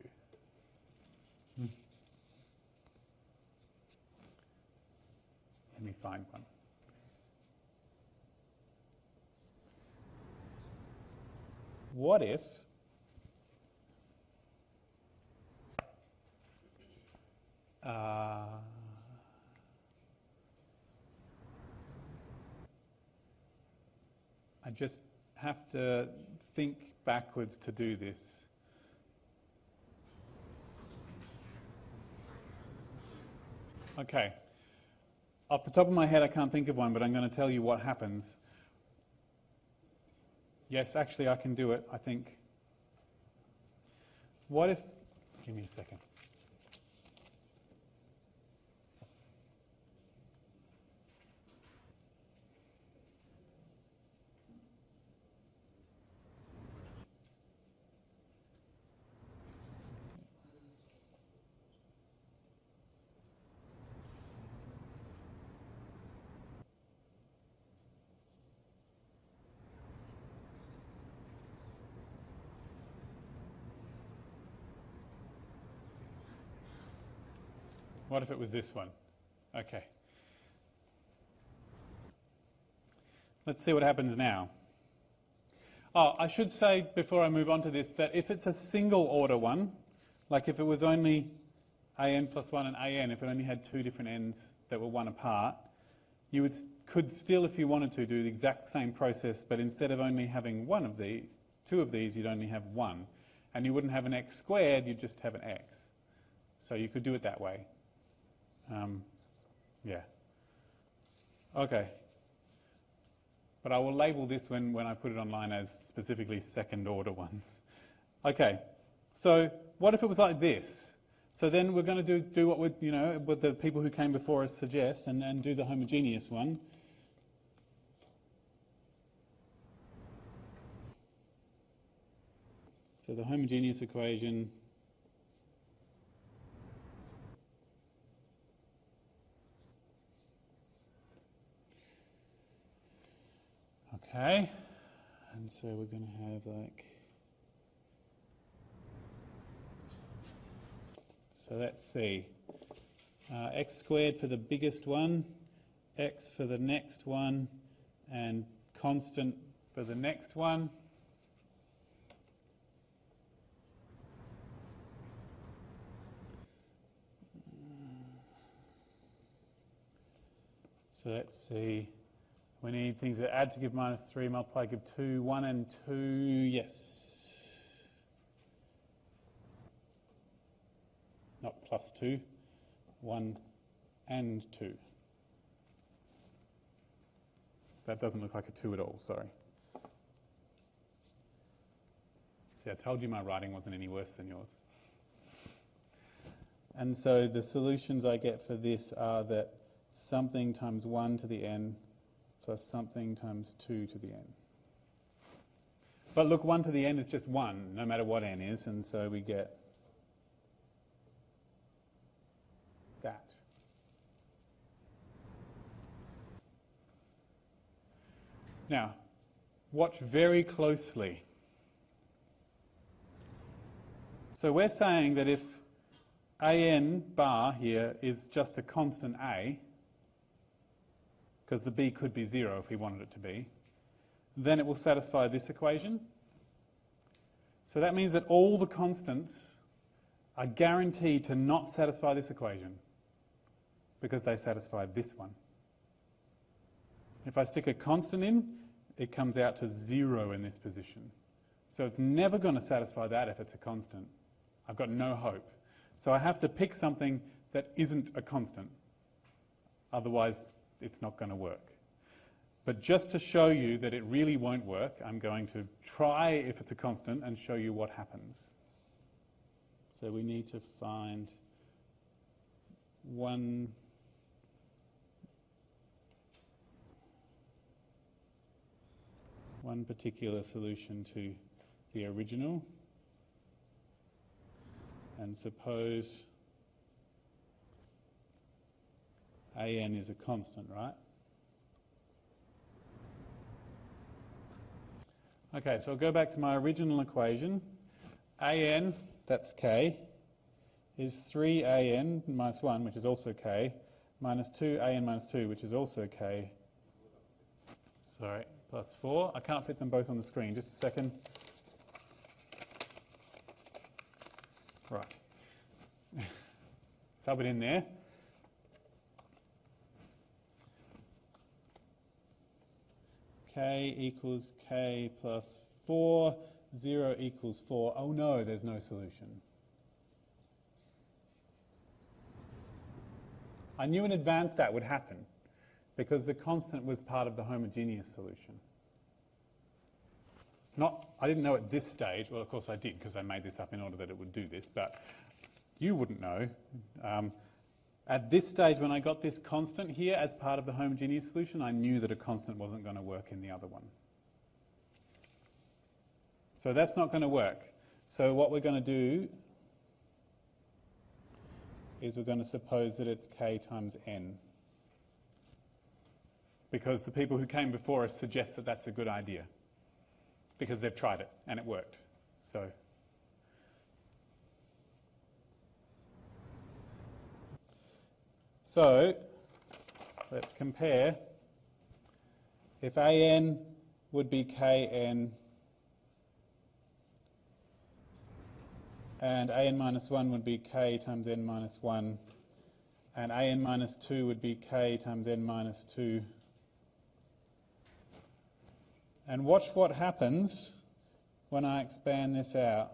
you. Let me find one. What if I just have to think backwards to do this. Okay. Off the top of my head, I can't think of one, but I'm going to tell you what happens. Yes, actually, I can do it, I think. What if... Give me a second. What if it was this one? Okay. Let's see what happens now. Oh, I should say before I move on to this that if it's a single order one, like if it was only AN plus 1 and AN, if it only had two different ends that were one apart, you could still, if you wanted to, do the exact same process, but instead of only having two of these, you'd only have one. And you wouldn't have an x squared, you'd just have an x. So you could do it that way. Yeah. Okay. But I will label this when I put it online as specifically second order ones. Okay. So what if it was like this? So then we're going to do what what the people who came before us suggest and do the homogeneous one. So the homogeneous equation okay, and so we're going to have like, so let's see, x squared for the biggest one, x for the next one, and constant for the next one. So let's see. We need things that add to give minus 3, multiply give 2, 1 and 2, yes. Not plus 2, 1 and 2. That doesn't look like a 2 at all, sorry. See, I told you my writing wasn't any worse than yours. And so the solutions I get for this are that something times 1 to the n plus something times 2 to the n. But look, 1 to the n is just 1, no matter what n is, and so we get that. Now, watch very closely. So we're saying that if an bar here is just a constant a, because the b could be 0 if we wanted it to be, then it will satisfy this equation. So that means that all the constants are guaranteed to not satisfy this equation because they satisfy this one. If I stick a constant in, it comes out to 0 in this position. So it's never going to satisfy that if it's a constant. I've got no hope. So I have to pick something that isn't a constant. Otherwise, it's not going to work. But just to show you that it really won't work, I'm going to try if it's a constant and show you what happens. So we need to find one particular solution to the original. And suppose an is a constant, right? Okay, so I'll go back to my original equation. An, that's k, is 3an minus 1, which is also k, minus 2an minus 2, which is also k. Sorry, plus 4. I can't fit them both on the screen. Just a second. Right. Sub it in there. K equals k plus 4. 0 equals 4. Oh no, there's no solution. I knew in advance that would happen because the constant was part of the homogeneous solution. I didn't know at this stage, well of course I did because I made this up in order that it would do this, but you wouldn't know. At this stage when I got this constant here as part of the homogeneous solution, I knew that a constant wasn't going to work in the other one. So that's not going to work. So what we're going to do is we're going to suppose that it's k times n. Because the people who came before us suggest that that's a good idea. Because they've tried it and it worked. So let's compare. If an would be kn and an minus 1 would be k times n minus 1 and an minus 2 would be k times n minus 2. And watch what happens when I expand this out.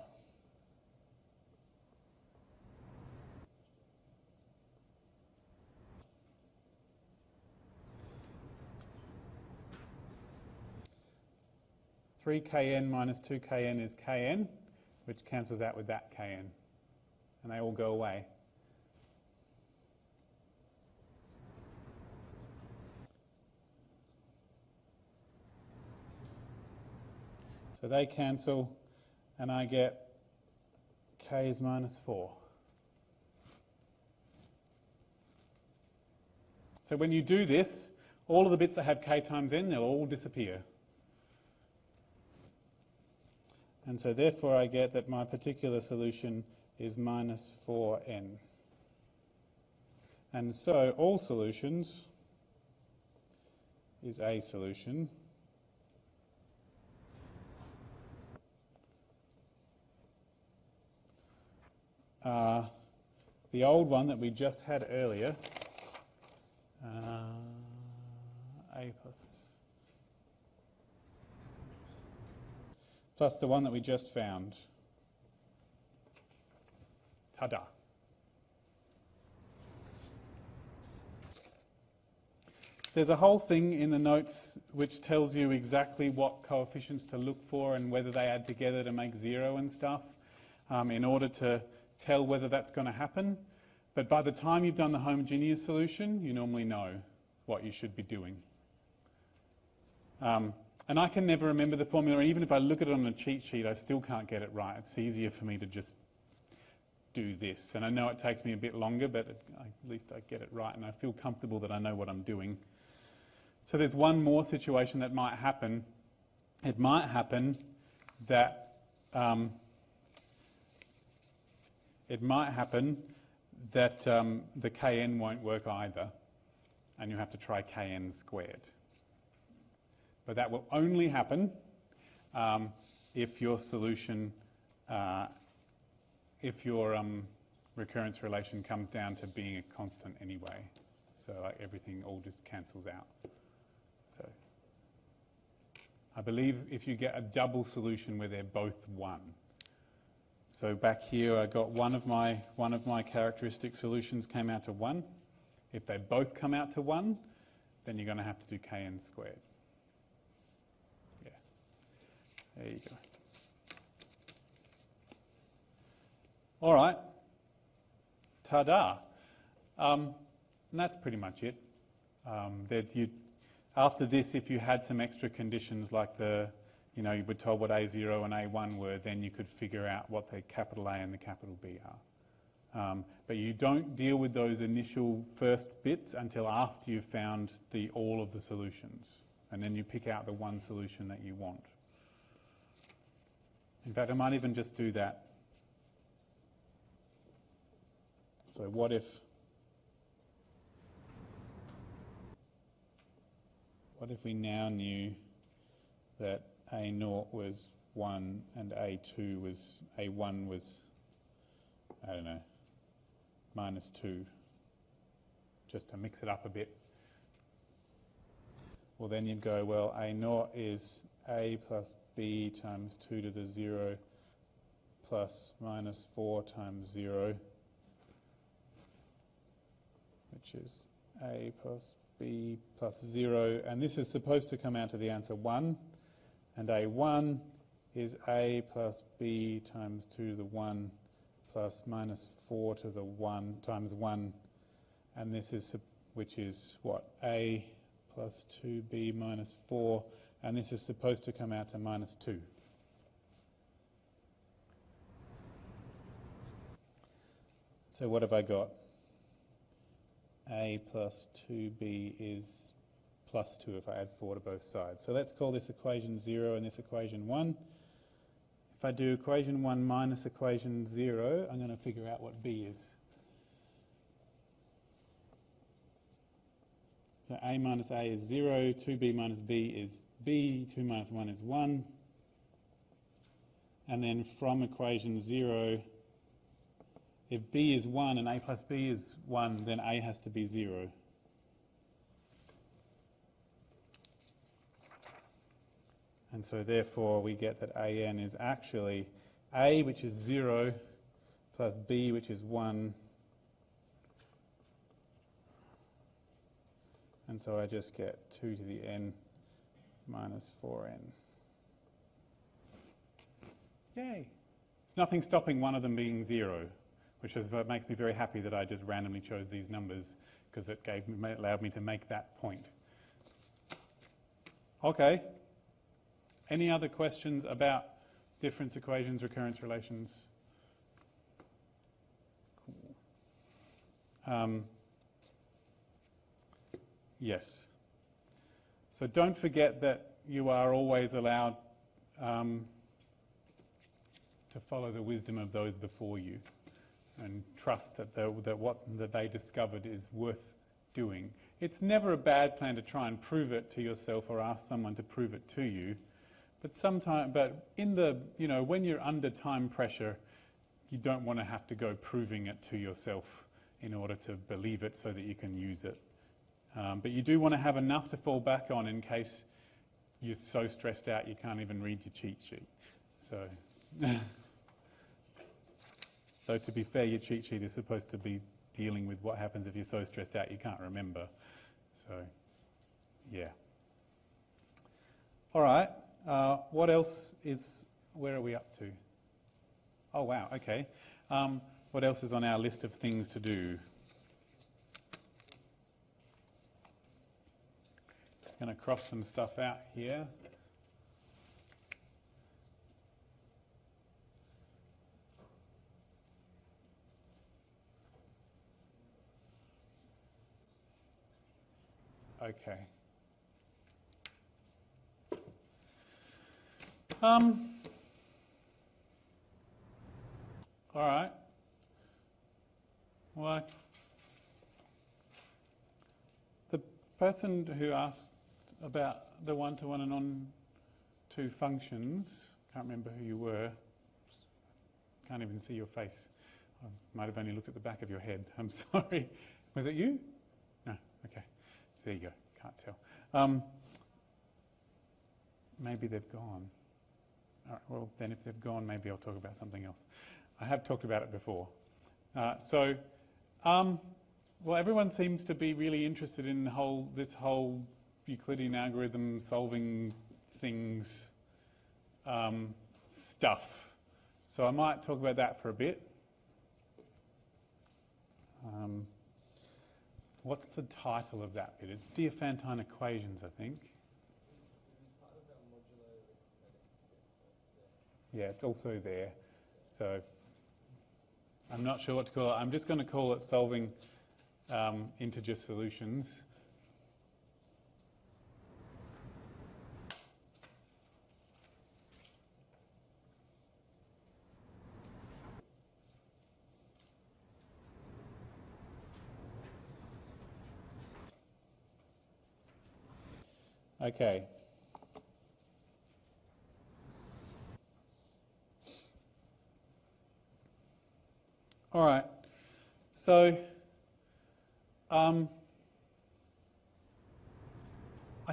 Three kn minus 2 kn is kn, which cancels out with that kn, and they all go away. So they cancel, and I get k is minus 4. So when you do this, all of the bits that have k times n, they'll all disappear. And so therefore I get that my particular solution is minus 4n. And so all solutions is a solution. The old one that we just had earlier, A plus the one that we just found. Ta-da. There's a whole thing in the notes which tells you exactly what coefficients to look for and whether they add together to make 0 and stuff in order to tell whether that's going to happen. But by the time you've done the homogeneous solution, you normally know what you should be doing. And I can never remember the formula. Even if I look at it on a cheat sheet, I still can't get it right. It's easier for me to just do this. And I know it takes me a bit longer, but at least I get it right and I feel comfortable that I know what I'm doing. So there's one more situation that might happen. It might happen that the kn won't work either, and you have to try kn squared. But that will only happen if your solution, if your recurrence relation comes down to being a constant anyway. So like everything all just cancels out. So I believe if you get a double solution where they're both 1. So back here I got one of my characteristic solutions came out to 1. If they both come out to 1, then you're going to have to do kn squared. Yeah, there you go. All right, ta-da. And that's pretty much it. After this, if you had some extra conditions like you were told what A0 and A1 were, then you could figure out what the capital A and the capital B are. But you don't deal with those initial first bits until after you've found all of the solutions. And then you pick out the one solution that you want. In fact, I might even just do that. So what if we now knew that A0 was 1 and A1 was, I don't know, -2, just to mix it up a bit. Well, then you'd go, well, A0 is A plus B times 2 to the 0 plus -4 times 0, which is A plus B plus 0, and this is supposed to come out to the answer 1, and A1 is A plus B times 2 to the 1 plus -4 to the 1 times 1, and this is, which is what, A plus 2B minus 4, and this is supposed to come out to -2. So what have I got? A plus 2B is plus 2 if I add 4 to both sides. So let's call this equation 0 and this equation 1. If I do equation 1 minus equation 0, I'm going to figure out what B is. So A minus A is 0, 2B minus B is B, 2 minus 1 is 1. And then from equation 0, if B is 1 and A plus B is 1, then A has to be 0. And so therefore we get that AN is actually A, which is 0, plus B, which is 1. And so I just get 2 to the n minus 4n. Yay! There's nothing stopping one of them being 0. Which makes me very happy that I just randomly chose these numbers because it allowed me to make that point. Okay. Any other questions about difference equations, recurrence relations? Cool. Yes. So don't forget that you are always allowed to follow the wisdom of those before you. And trust that what they discovered is worth doing. It's never a bad plan to try and prove it to yourself or ask someone to prove it to you. But in the, when you're under time pressure, you don't want to have to go proving it to yourself in order to believe it so that you can use it. But you do want to have enough to fall back on in case you're so stressed out you can't even read your cheat sheet. So, though to be fair, your cheat sheet is supposed to be dealing with what happens if you're so stressed out you can't remember. So, yeah. All right. What else is, where are we up to? Oh, wow, okay. What else is on our list of things to do? Going to cross some stuff out here. Okay. All right. Well, the person who asked about the one-to-one and on-to functions, can't remember who you were, can't even see your face. I might have only looked at the back of your head. I'm sorry. Was it you? No, okay. So there you go, can't tell. Maybe they've gone. All right, well, then if they've gone, maybe I'll talk about something else. I have talked about it before. Well, everyone seems to be really interested in this whole Euclidean algorithm solving things stuff. So I might talk about that for a bit. What's the title of that bit? It's Diophantine Equations, I think. Yeah, it's also there. So I'm not sure what to call it. I'm just going to call it solving integer solutions. Okay. All right. So I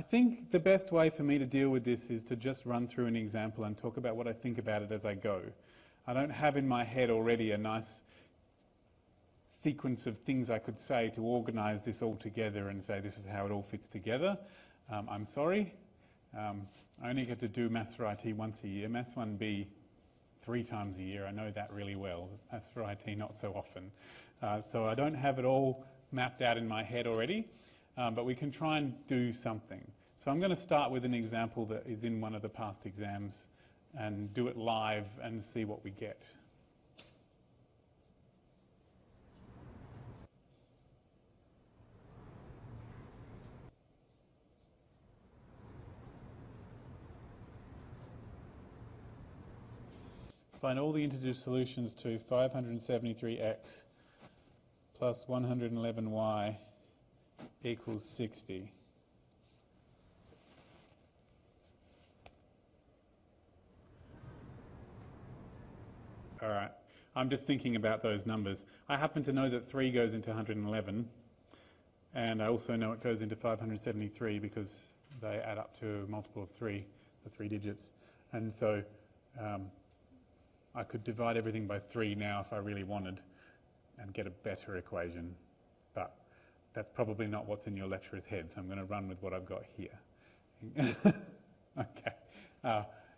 think the best way for me to deal with this is to just run through an example and talk about what I think about it as I go. I don't have in my head already a nice sequence of things I could say to organise this all together and say this is how it all fits together. I'm sorry. I only get to do Maths for IT once a year. Maths 1B 3 times a year. I know that really well. Maths for IT not so often. So I don't have it all mapped out in my head already, but we can try and do something. So I'm going to start with an example that is in one of the past exams and do it live and see what we get. Find all the integer solutions to 573x plus 111y equals 60. All right, I'm just thinking about those numbers. I happen to know that 3 goes into 111, and I also know it goes into 573 because they add up to a multiple of 3, the 3 digits. And so I could divide everything by 3 now if I really wanted and get a better equation, but that's probably not what's in your lecturer's head, so I'm going to run with what I've got here. Okay.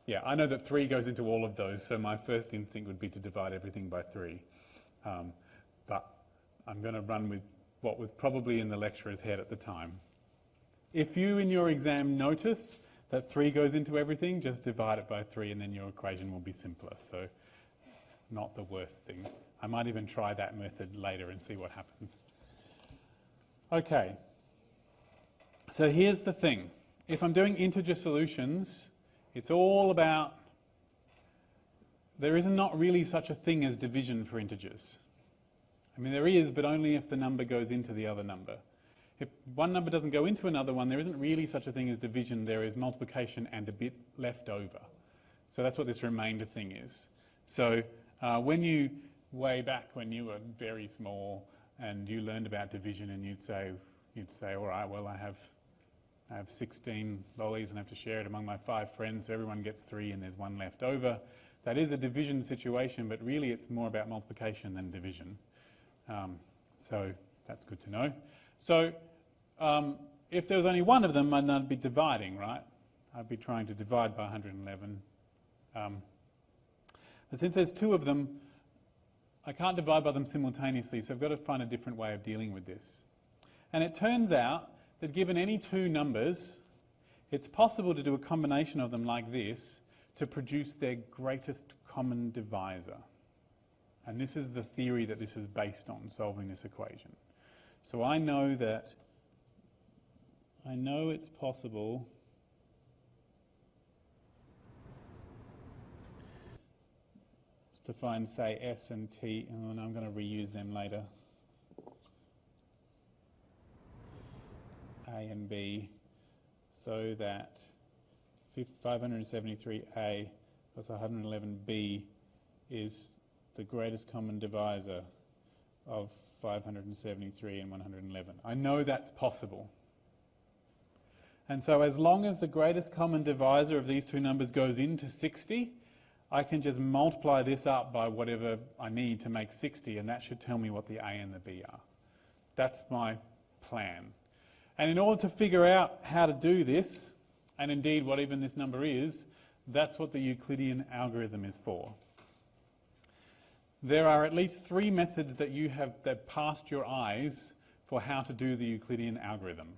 Yeah, I know that 3 goes into all of those, so my first instinct would be to divide everything by 3. But I'm going to run with what was probably in the lecturer's head at the time. If you, in your exam, notice that 3 goes into everything, just divide it by 3 and then your equation will be simpler. So it's not the worst thing. I might even try that method later and see what happens. Okay. So here's the thing. If I'm doing integer solutions, it's all about, there is not really such a thing as division for integers. I mean, there is, but only if the number goes into the other number. If one number doesn't go into another one, there isn't really such a thing as division. There is multiplication and a bit left over. So that's what this remainder thing is. So way back when you were very small and you learned about division and you'd say, you'd say, all right, well, I have 16 lollies and I have to share it among my 5 friends, so everyone gets 3 and there's 1 left over. That is a division situation, but really it's more about multiplication than division. So that's good to know. So if there was only one of them, I'd be dividing, right? I'd be trying to divide by 111. But since there's 2 of them, I can't divide by them simultaneously, so I've got to find a different way of dealing with this. And it turns out that given any 2 numbers, it's possible to do a combination of them like this to produce their greatest common divisor. And this is the theory that this is based on, solving this equation. So I know it's possible to find, say, S and T, and I'm going to reuse them later. A and B, so that 573A plus 111B is the greatest common divisor of 573 and 111. I know that's possible. And so as long as the greatest common divisor of these 2 numbers goes into 60, I can just multiply this up by whatever I need to make 60, and that should tell me what the A and the B are. That's my plan. And in order to figure out how to do this, and indeed what even this number is, that's what the Euclidean algorithm is for. There are at least 3 methods that passed your eyes for how to do the Euclidean algorithm.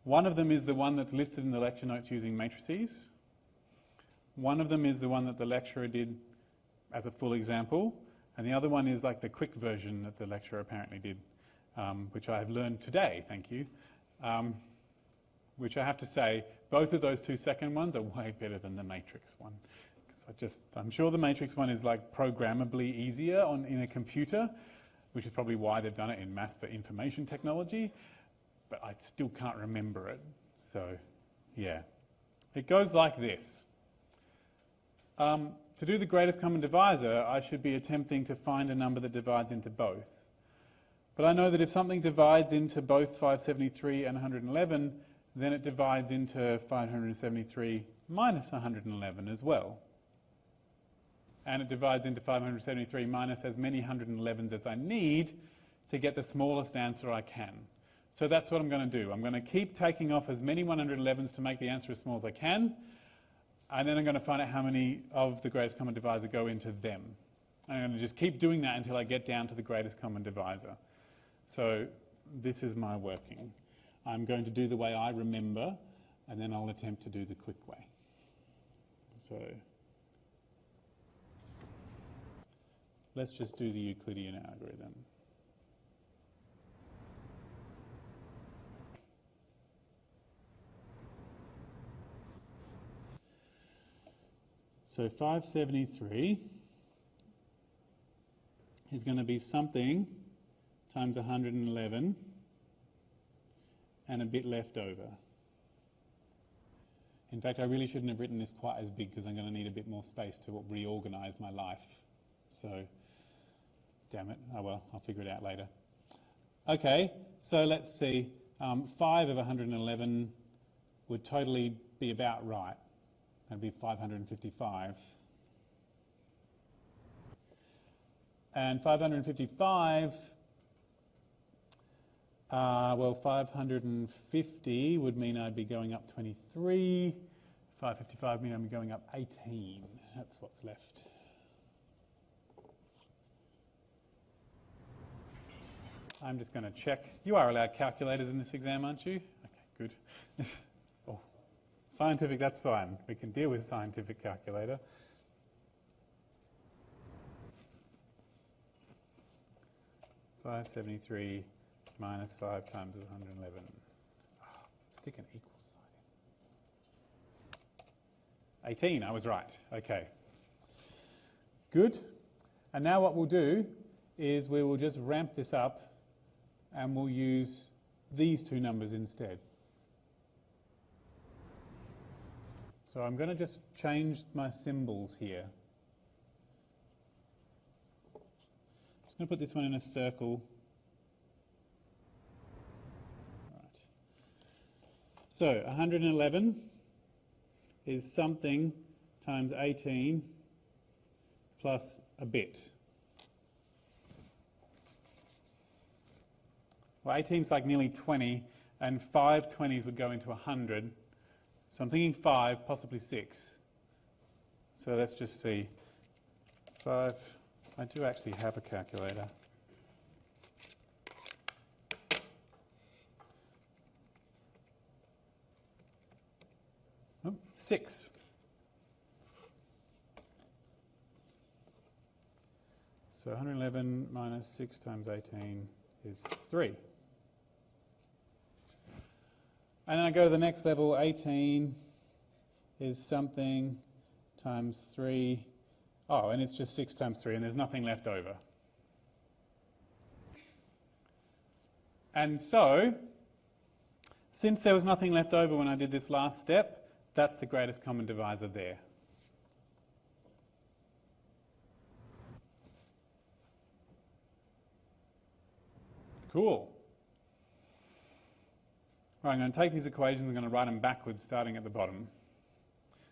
One of them is the one that's listed in the lecture notes using matrices. One of them is the one that the lecturer did as a full example, and the other one is like the quick version that the lecturer apparently did, which I have learned today, thank you. Which I have to say, both of those 2 second ones are way better than the matrix one. I'm sure the matrix one is like programmably easier in a computer, which is probably why they've done it in Maths for Information Technology, but I still can't remember it. So, yeah. It goes like this. To do the greatest common divisor, I should be attempting to find a number that divides into both. But I know that if something divides into both 573 and 111, then it divides into 573 minus 111 as well. And it divides into 573 minus as many 111s as I need to get the smallest answer I can. So that's what I'm going to do. I'm going to keep taking off as many 111s to make the answer as small as I can, and then I'm going to find out how many of the greatest common divisor go into them. I'm going to just keep doing that until I get down to the greatest common divisor. So this is my working. I'm going to do the way I remember, and then I'll attempt to do the quick way. So let's just do the Euclidean algorithm. So 573 is going to be something times 111 and a bit left over. In fact, I really shouldn't have written this quite as big because I'm going to need a bit more space to reorganize my life. So, damn it. Oh well, I'll figure it out later. Okay, so let's see. 5 of 111 would totally be about right. That'd be 555. And 555, well, 550 would mean I'd be going up 23. 555 mean I'd be going up 18. That's what's left. I'm just going to check. You are allowed calculators in this exam, aren't you? Okay, good. Oh, scientific, that's fine. We can deal with scientific calculator. $573 minus 5 times 111. Oh, stick an equal sign in. 18, I was right. Okay. Good. And now what we'll do is we will just ramp this up and we'll use these 2 numbers instead. So I'm going to just change my symbols here. I'm just going to put this one in a circle. So 111 is something times 18 plus a bit. Well, 18 is like nearly 20, and 5 20s would go into 100. So I'm thinking 5, possibly 6. So let's just see. 5, I do actually have a calculator. Oh, 6. So 111 minus 6 times 18 is 3. And then I go to the next level. 18 is something times 3. Oh, and it's just 6 times 3, and there's nothing left over. And so, since there was nothing left over when I did this last step, that's the greatest common divisor there. Cool. Right, I'm going to take these equations, I'm going to write them backwards starting at the bottom.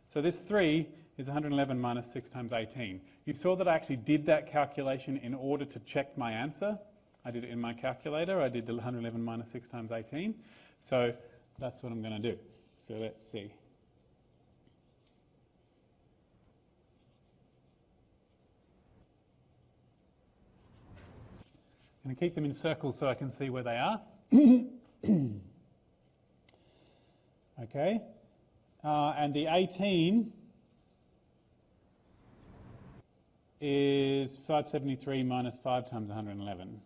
So this 3 is 111 minus 6 times 18. You saw that I actually did that calculation in order to check my answer. I did it in my calculator. I did 111 minus 6 times 18. So that's what I'm going to do. So let's see. I'm going to keep them in circles so I can see where they are. Okay. And the 18 is 573 minus 5 times 111.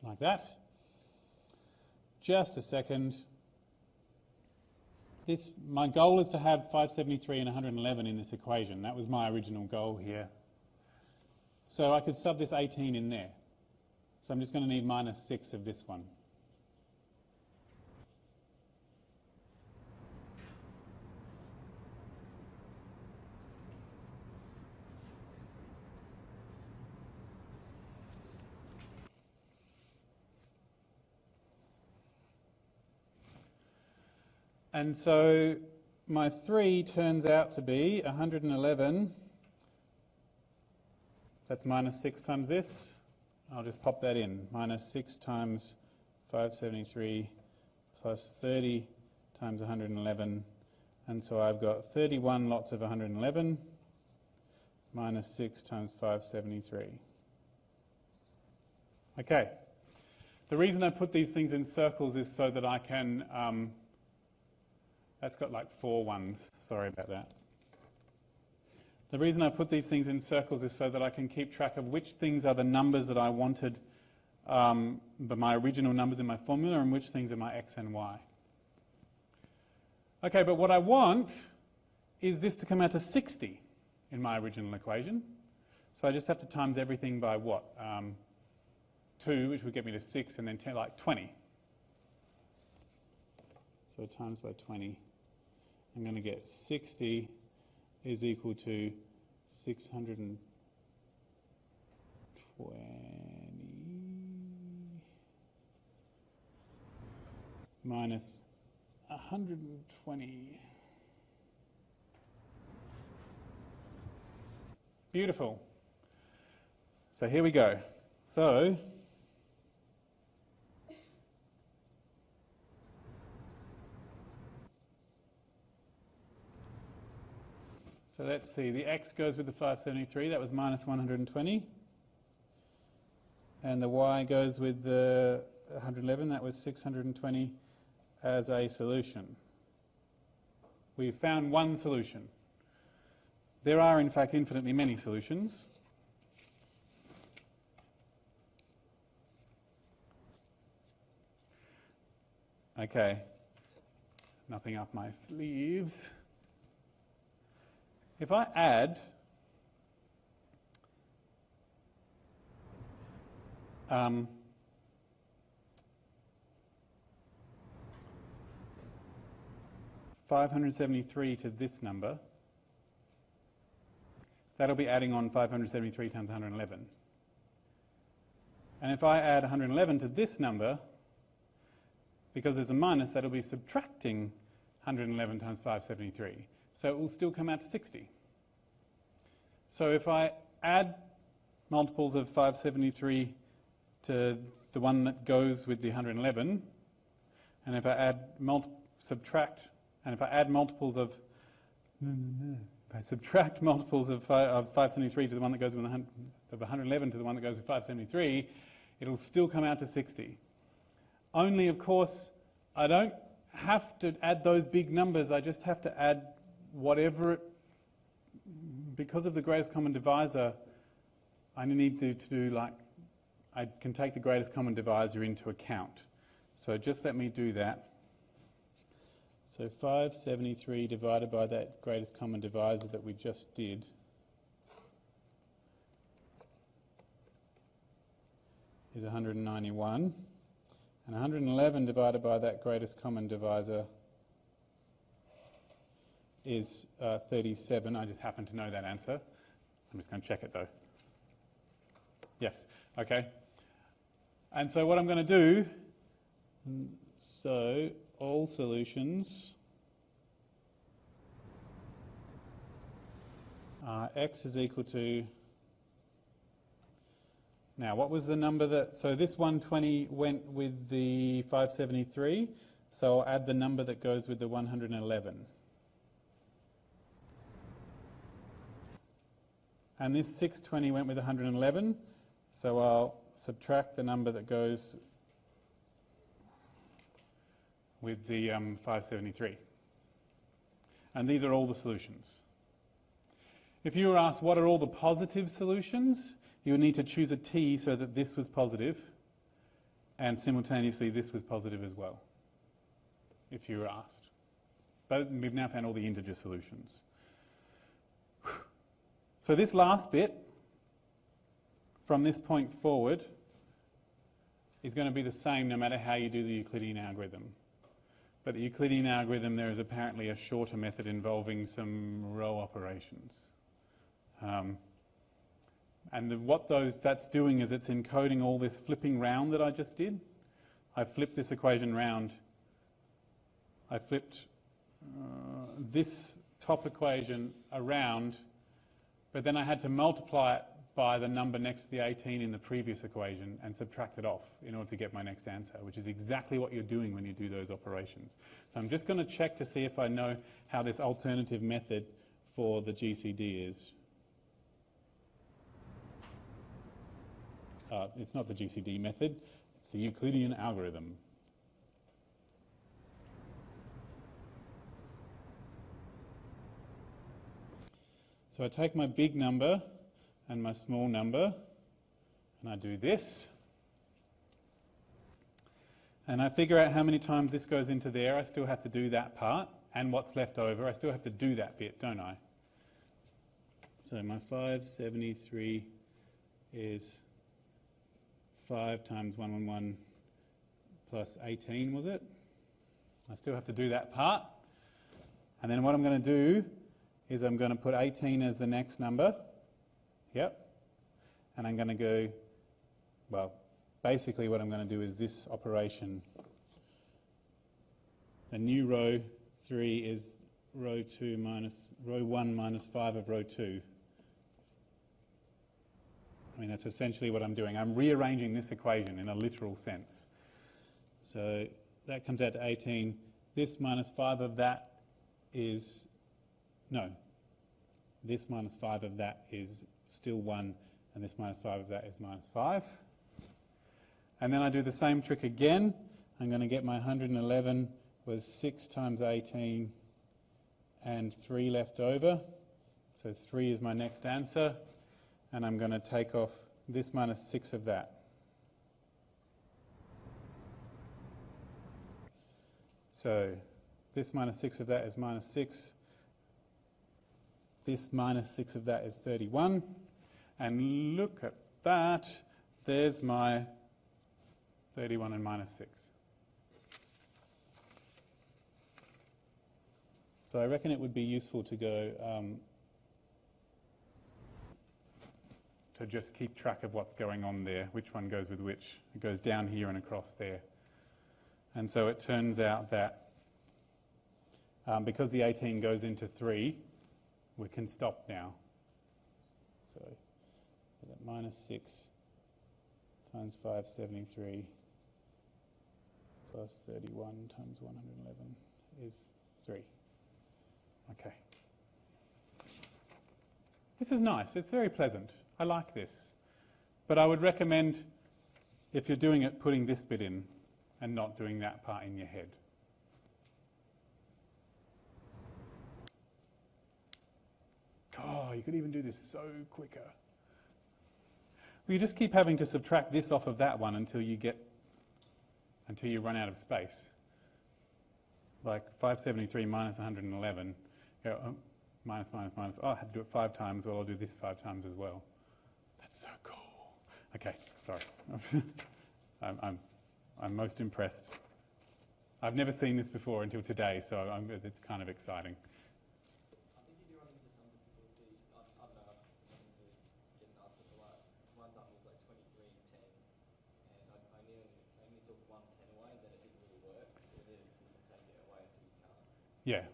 Like that. Just a second. My goal is to have 573 and 111 in this equation. That was my original goal here. So I could sub this 18 in there. So I'm just going to need minus 6 of this one. And so my 3 turns out to be 111. That's minus 6 times this. I'll just pop that in. Minus 6 times 573 plus 30 times 111. And so I've got 31 lots of 111 minus 6 times 573. Okay. The reason I put these things in circles is so that I can... that's got like 4 ones. Sorry about that. The reason I put these things in circles is so that I can keep track of which things are the numbers that I wanted, but my original numbers in my formula, and which things are my x and y. Okay, but what I want is this to come out to 60 in my original equation. So I just have to times everything by what? 2, which would get me to 6, and then 10, like 20. So times by 20. I'm going to get 60 is equal to 620 minus 120. Beautiful. So here we go. So let's see, the x goes with the 573, that was minus 120. And the y goes with the 111, that was 620 as a solution. We've found one solution. There are, in fact, infinitely many solutions. Okay, nothing up my sleeves. If I add um, $573 to this number, that'll be adding on 573 times 111. And if I add 111 to this number, because there's a minus, that'll be subtracting 111 times 573. So it will still come out to 60. So if I add multiples of 573 to the one that goes with the 111, and if I add subtract multiples of 573 to the one that goes with of 111 to the one that goes with 573, it'll still come out to 60. Only, of course, I don't have to add those big numbers. I just have to add whatever because of the greatest common divisor, I need to do like, I can take the greatest common divisor into account. So just let me do that. So 573 divided by that greatest common divisor that we just did is 191. And 111 divided by that greatest common divisor is 37. I just happen to know that answer. I'm just going to check it though. Yes, okay. And so what I'm going to do, so all solutions are x is equal to, now what was the number that, so this 120 went with the 573, so I'll add the number that goes with the 111. And this 620 went with 111, so I'll subtract the number that goes with the 573. And these are all the solutions. If you were asked what are all the positive solutions, you would need to choose a t so that this was positive and simultaneously this was positive as well, if you were asked. But we've now found all the integer solutions. So this last bit, from this point forward, is going to be the same no matter how you do the Euclidean algorithm. But the Euclidean algorithm, there is apparently a shorter method involving some row operations. And what that's doing is it's encoding all this flipping round that I just did. I flipped this equation round. I flipped this top equation around, but then I had to multiply it by the number next to the 18 in the previous equation and subtract it off in order to get my next answer, which is exactly what you're doing when you do those operations. So I'm just going to check to see if I know how this alternative method for the GCD is. It's not the GCD method, it's the Euclidean algorithm. So I take my big number and my small number, and I do this. And I figure out how many times this goes into there. I still have to do that part, and what's left over, I still have to do that bit, don't I? So my 573 is 5 times 111 plus 18, was it? I still have to do that part. And then what I'm going to do is I'm going to put 18 as the next number. Yep. And I'm going to go, well, basically what I'm going to do is this operation. The new row 3 is row 1 minus 5 of row 2. I mean, that's essentially what I'm doing. I'm rearranging this equation in a literal sense. So that comes out to 18. This minus 5 of that is, no, this minus 5 of that is still 1, and this minus 5 of that is minus 5. And then I do the same trick again. I'm going to get my 111 was 6 times 18 and 3 left over. So 3 is my next answer. And I'm going to take off this minus 6 of that. So this minus 6 of that is minus 6. This minus 6 of that is 31. And look at that. There's my 31 and minus 6. So I reckon it would be useful to go to just keep track of what's going on there, which one goes with which. It goes down here and across there. And so it turns out that because the 18 goes into 3, we can stop now. So that minus 6 times 573 plus 31 times 111 is 3. Okay. This is nice. It's very pleasant. I like this. But I would recommend, if you're doing it, putting this bit in and not doing that part in your head. Oh, you could even do this so quicker. Well, you just keep having to subtract this off of that one until you run out of space. Like 573 minus 111, minus. Oh, I had to do it 5 times. Well, I'll do this 5 times as well. That's so cool. Okay, sorry. I'm most impressed. I've never seen this before until today, so it's kind of exciting. I think you do run into some difficulties. I don't know. I didn't get an answer for that. One time it was like 23 and 10, and I only took 1 10 away, and then it didn't really work. So you really couldn't take it away until you can't. Yeah.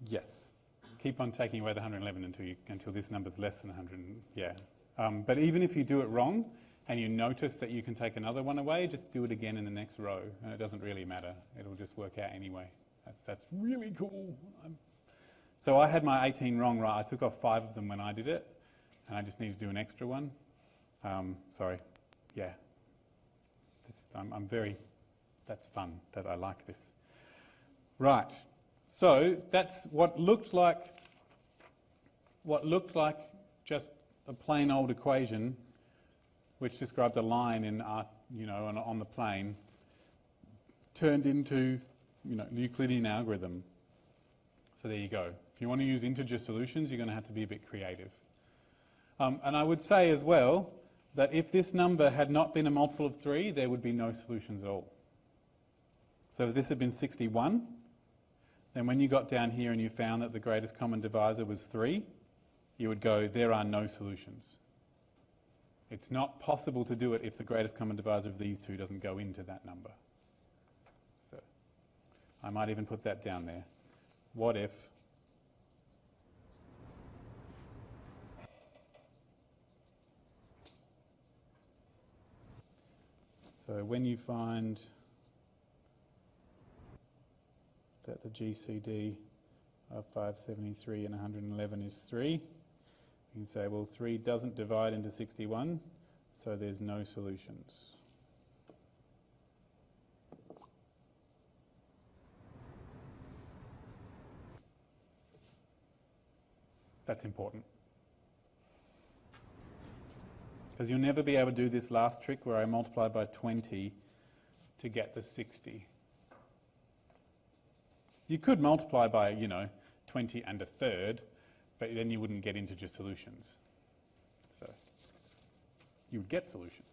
Yes. Keep on taking away the 111 until this number's less than 100. Yeah. But even if you do it wrong and you notice that you can take another one away, just do it again in the next row, and it doesn't really matter. It'll just work out anyway. That's really cool. So I had my 18 wrong, right? I took off 5 of them when I did it, and I just need to do an extra one. Sorry. Yeah. That's fun. That I like this. Right. So that's what looked like just a plain old equation, which described a line in on the plane, turned into the Euclidean algorithm. So there you go. If you want to use integer solutions, you're going to have to be a bit creative. And I would say as well that if this number had not been a multiple of 3, there would be no solutions at all. So if this had been 61, then when you got down here and you found that the greatest common divisor was 3, you would go, there are no solutions. It's not possible to do it if the greatest common divisor of these two doesn't go into that number. So I might even put that down there. What if so when you find that the GCD of 573 and 111 is 3, you can say, well, 3 doesn't divide into 61, so there's no solutions. That's important. Because you'll never be able to do this last trick where I multiply by 20 to get the 60. You could multiply by, 20 and a third, but then you wouldn't get integer solutions. So you would get solutions,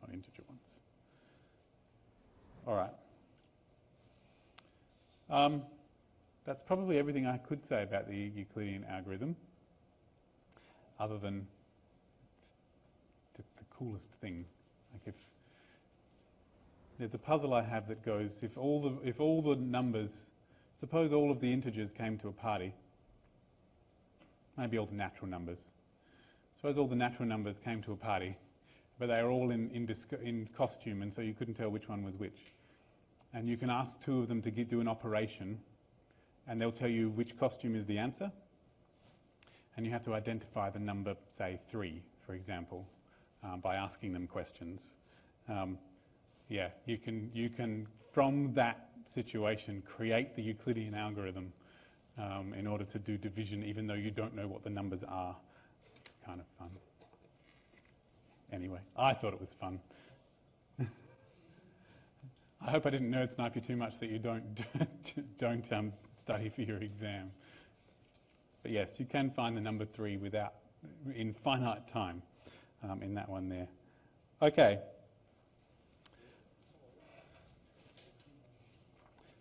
not integer ones. All right. That's probably everything I could say about the Euclidean algorithm, other than the coolest thing. Like if there's a puzzle I have that goes, if all the numbers, suppose all of the integers came to a party, maybe all the natural numbers. Suppose all the natural numbers came to a party, but they were all in costume, and so you couldn't tell which one was which. And you can ask 2 of them to do an operation, and they'll tell you which costume is the answer. And you have to identify the number, say 3, for example, by asking them questions. Yeah, you can from that situation create the Euclidean algorithm in order to do division, even though you don't know what the numbers are. It's kind of fun. Anyway, I thought it was fun. I hope I didn't nerd snipe you too much that you don't study for your exam. But yes, you can find the number 3 in finite time in that one there. Okay.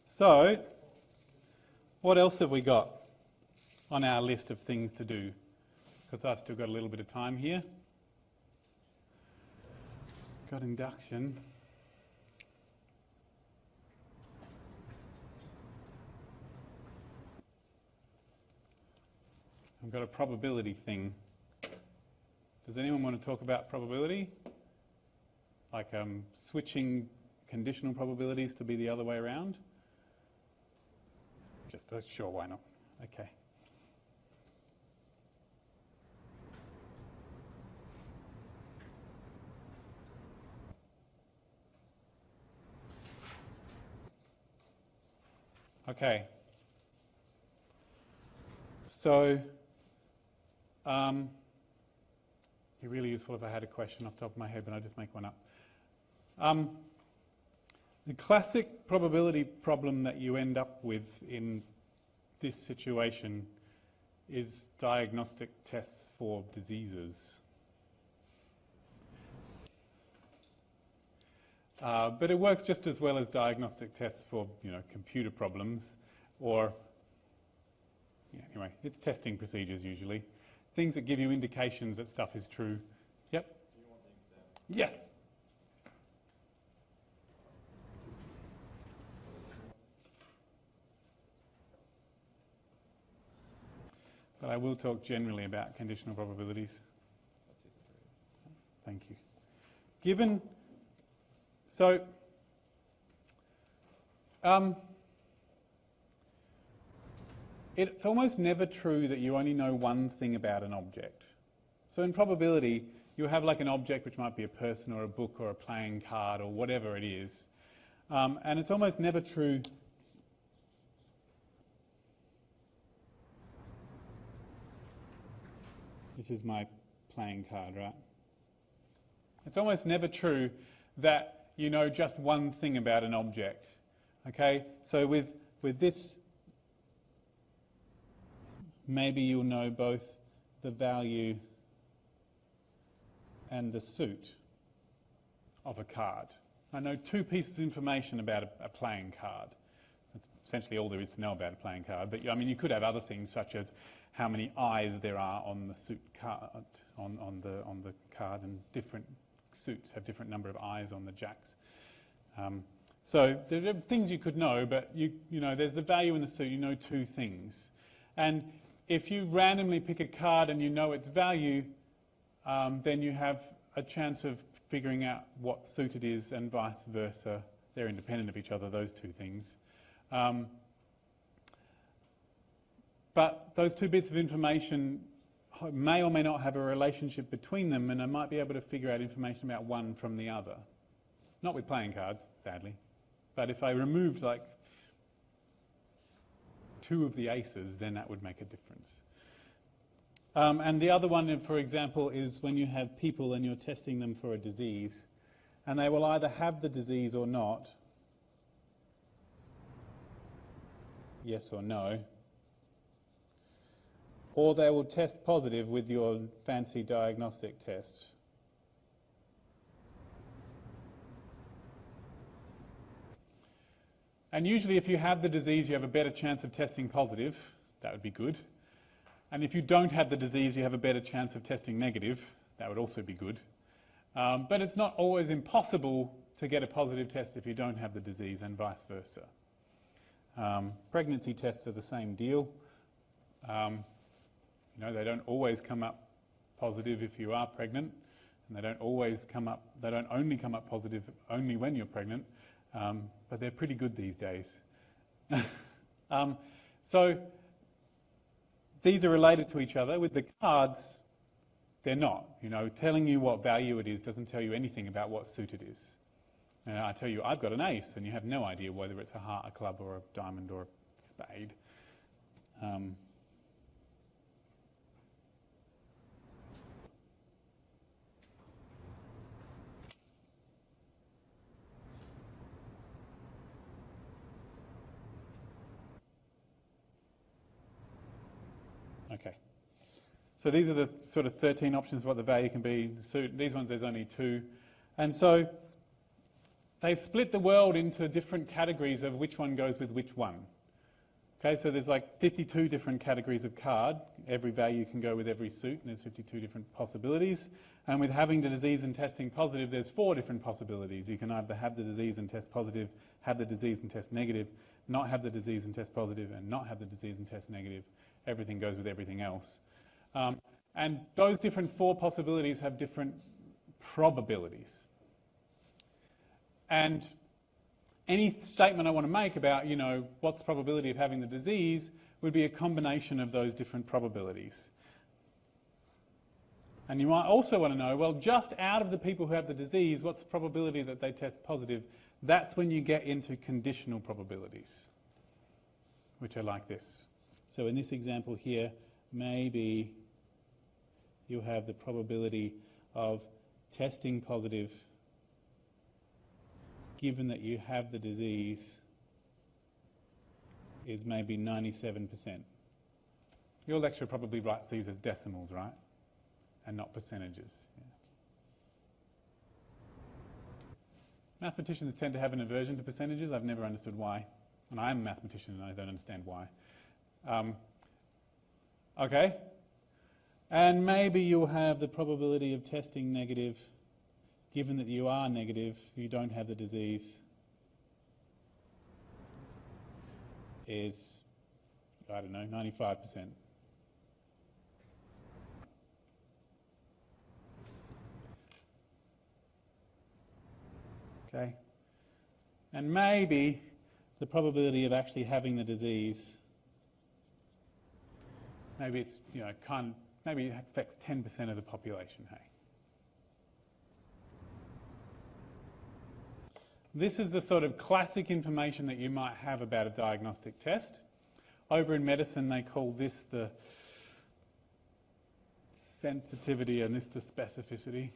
So, what else have we got on our list of things to do because I've still got a little bit of time here. Got induction. I've got a probability thing. Does anyone want to talk about probability? Like switching conditional probabilities to be the other way around? Just sure, why not? Okay. Okay. So, it'd be really useful if I had a question off the top of my head, but I'll just make one up. The classic probability problem that you end up with in this situation is diagnostic tests for diseases. But it works just as well as diagnostic tests for, computer problems or, anyway, it's testing procedures usually. Things that give you indications that stuff is true. Yep? Do you want an example? Yes. But I will talk generally about conditional probabilities. Thank you. It's almost never true that you only know one thing about an object. So in probability, you have like an object which might be a person or a book or a playing card or whatever it is. And it's almost never true. This is my playing card, right? It's almost never true that you know just one thing about an object. Okay? So with this, maybe you'll know both the value and the suit of a card. I know two pieces of information about a playing card. That's essentially all there is to know about a playing card. But I mean, you could have other things such as how many eyes there are on the suit card, on the card, and different suits have different number of eyes on the jacks. So there are things you could know, but you know, there's the value in the suit. You know two things, and if you randomly pick a card and you know its value, then you have a chance of figuring out what suit it is, and vice versa. They're independent of each other, those two things. But those two bits of information may or may not have a relationship between them, and I might be able to figure out information about one from the other. Not with playing cards, sadly. But if I removed like two of the aces, then that would make a difference. And the other one, for example, is when you have people and you're testing them for a disease, and they will either have the disease or not, yes or no, or they will test positive with your fancy diagnostic test. And usually if you have the disease, you have a better chance of testing positive. That would be good. And if you don't have the disease, you have a better chance of testing negative. That would also be good. But it's not always impossible to get a positive test if you don't have the disease, and vice versa. Pregnancy tests are the same deal. They don't always come up positive if you are pregnant, and they don't only come up positive only when you're pregnant, but they're pretty good these days. So these are related to each other. With the cards, they're not. Telling you what value it is doesn't tell you anything about what suit it is. And I tell you, I've got an ace, and you have no idea whether it's a heart, a club, or a diamond, or a spade. Okay. So these are the sort of 13 options of what the value can be. So these ones, there's only 2. And so they've split the world into different categories of which one goes with which one. Okay, so there's like 52 different categories of card. Every value can go with every suit, and there's 52 different possibilities. And with having the disease and testing positive, there's 4 different possibilities. You can either have the disease and test positive, have the disease and test negative, not have the disease and test positive, and not have the disease and test negative. Everything goes with everything else. And those different 4 possibilities have different probabilities. And any statement I want to make about, you know, what's the probability of having the disease would be a combination of those different probabilities. And you might also want to know, well, just out of the people who have the disease, what's the probability that they test positive? That's when you get into conditional probabilities, which are like this. So in this example here, maybe you have the probability of testing positive given that you have the disease is maybe 97%. Your lecturer probably writes these as decimals, right? And not percentages. Yeah. Mathematicians tend to have an aversion to percentages. I've never understood why. And I am a mathematician and I don't understand why. Okay. And maybe you'll have the probability of testing negative given that you are negative, you don't have the disease, is, I don't know, 95%. Okay? And maybe the probability of actually having the disease, maybe it's, you know, maybe it affects 10% of the population, hey? This is the sort of classic information that you might have about a diagnostic test. Over in medicine, they call this the sensitivity and this the specificity,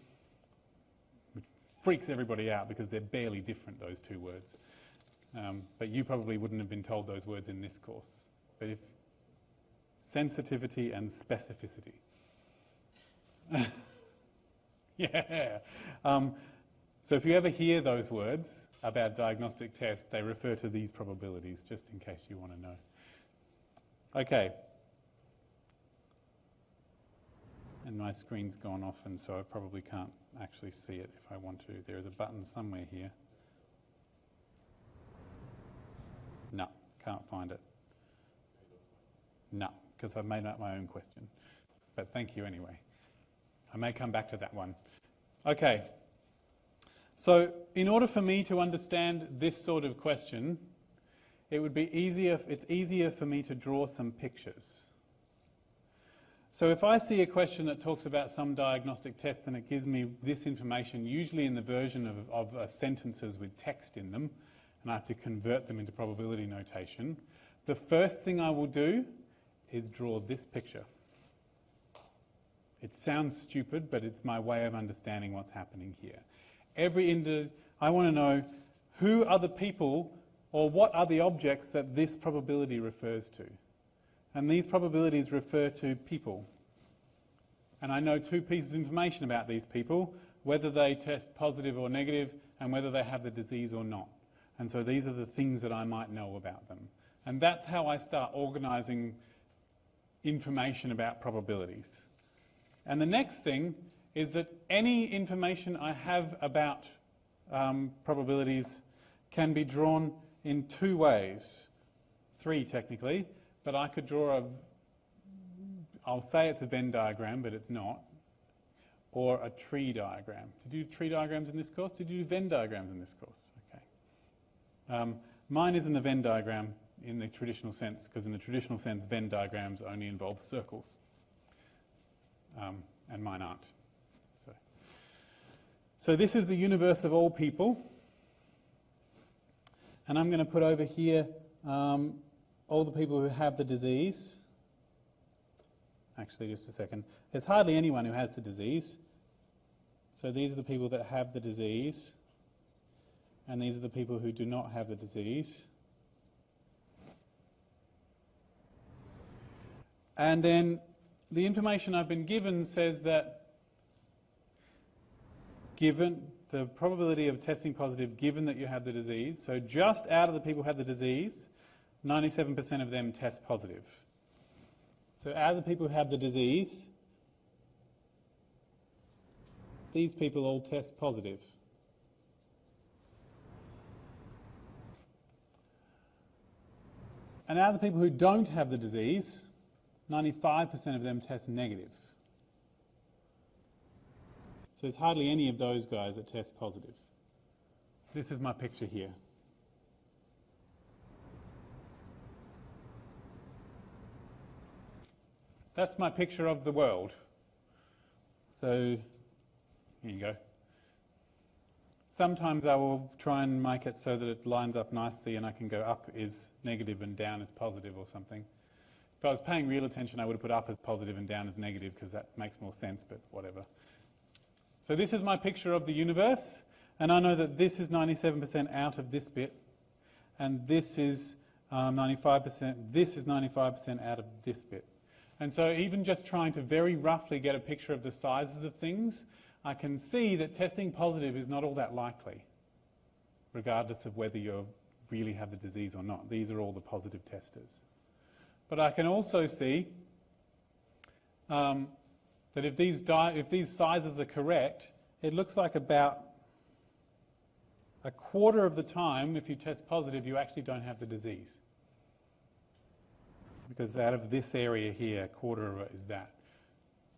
which freaks everybody out because they're barely different, those 2 words. But you probably wouldn't have been told those words in this course. But if sensitivity and specificity. Yeah. So if you ever hear those words about diagnostic tests, they refer to these probabilities, just in case you want to know. Okay. And my screen's gone off, and so I probably can't actually see it if I want to. There is a button somewhere here. No, can't find it. No, because I've made up my own question. But thank you anyway. I may come back to that one. Okay. So in order for me to understand this sort of question, it's easier for me to draw some pictures. So if I see a question that talks about some diagnostic test and it gives me this information, usually in the version of sentences with text in them, and I have to convert them into probability notation, the first thing I will do is draw this picture. It sounds stupid, but it's my way of understanding what's happening here. I want to know who are the people or what are the objects that this probability refers to. And these probabilities refer to people. And I know 2 pieces of information about these people, whether they test positive or negative and whether they have the disease or not. And so these are the things that I might know about them. And that's how I start organising information about probabilities. And the next thing is that any information I have about probabilities can be drawn in 2 ways. 3 technically, but I could draw I'll say it's a Venn diagram, but it's not, or a tree diagram. Did you do tree diagrams in this course? Did you do Venn diagrams in this course? Okay. Mine isn't a Venn diagram in the traditional sense, because in the traditional sense, Venn diagrams only involve circles. And mine aren't. So this is the universe of all people. And I'm going to put over here all the people who have the disease. Actually, just a second. There's hardly anyone who has the disease. So these are the people that have the disease. And these are the people who do not have the disease. And then the information I've been given says that given the probability of testing positive given that you have the disease, so just out of the people who have the disease, 97% of them test positive. So out of the people who have the disease, these people all test positive. And out of the people who don't have the disease, 95% of them test negative. So there's hardly any of those guys that test positive. This is my picture here. That's my picture of the world. So here you go. Sometimes I will try and make it so that it lines up nicely and I can go up is negative and down is positive or something. If I was paying real attention, I would have put up as positive and down as negative because that makes more sense, but whatever. So this is my picture of the universe, and I know that this is 97% out of this bit, and this is 95%, this is 95% out of this bit. And so even just trying to very roughly get a picture of the sizes of things, I can see that testing positive is not all that likely, regardless of whether you really have the disease or not. These are all the positive testers. But I can also see that if these sizes are correct, it looks like about a quarter of the time, if you test positive, you actually don't have the disease. Because out of this area here, a quarter of it is that.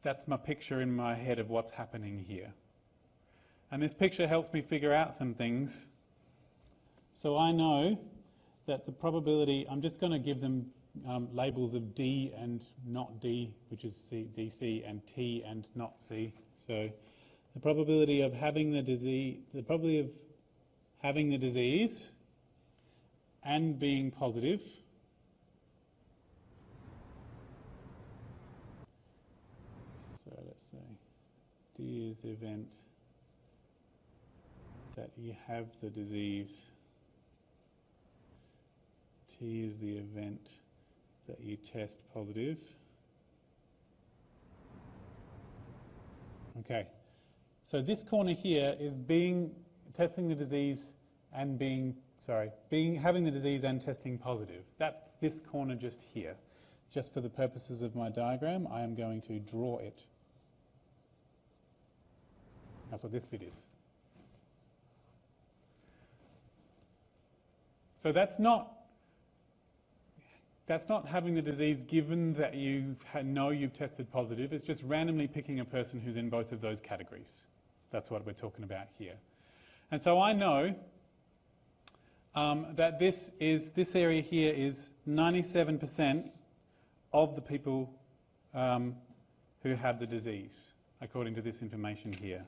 That's my picture in my head of what's happening here. And this picture helps me figure out some things. So I know that the probability, I'm just going to give them labels of D and not D, which is C, DC, and T and not C. So the probability of having the disease, and being positive let's say D is the event that you have the disease, T is the event that you test positive. Okay, so this corner here is testing the disease and having the disease and testing positive. That's this corner just here. Just for the purposes of my diagram, I am going to draw it. That's what this bit is. So that's not having the disease given that you know you've tested positive. It's just randomly picking a person who's in both of those categories. That's what we're talking about here. And so I know that this area here is 97% of the people who have the disease, according to this information here.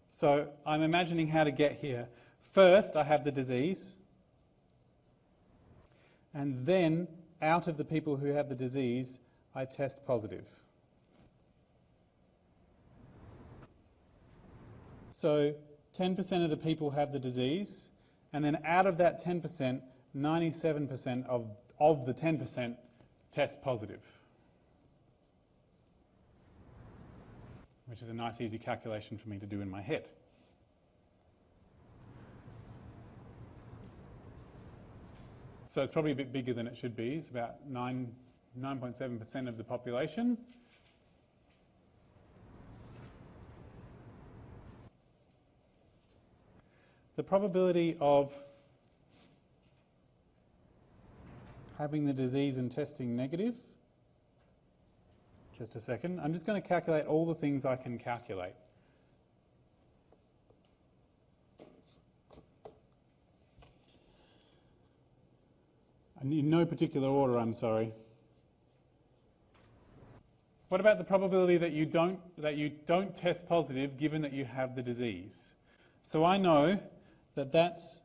So I'm imagining how to get here. First, I have the disease, and then out of the people who have the disease, I test positive. So 10% of the people have the disease, and then out of that 10%, 97% of the 10% test positive, which is a nice easy calculation for me to do in my head. So it's probably a bit bigger than it should be. It's about 9.7% of the population. The probability of having the disease and testing negative. Just a second. I'm just going to calculate all the things I can calculate. And in no particular order, I'm sorry. What about the probability that you don't test positive given that you have the disease? So I know that that's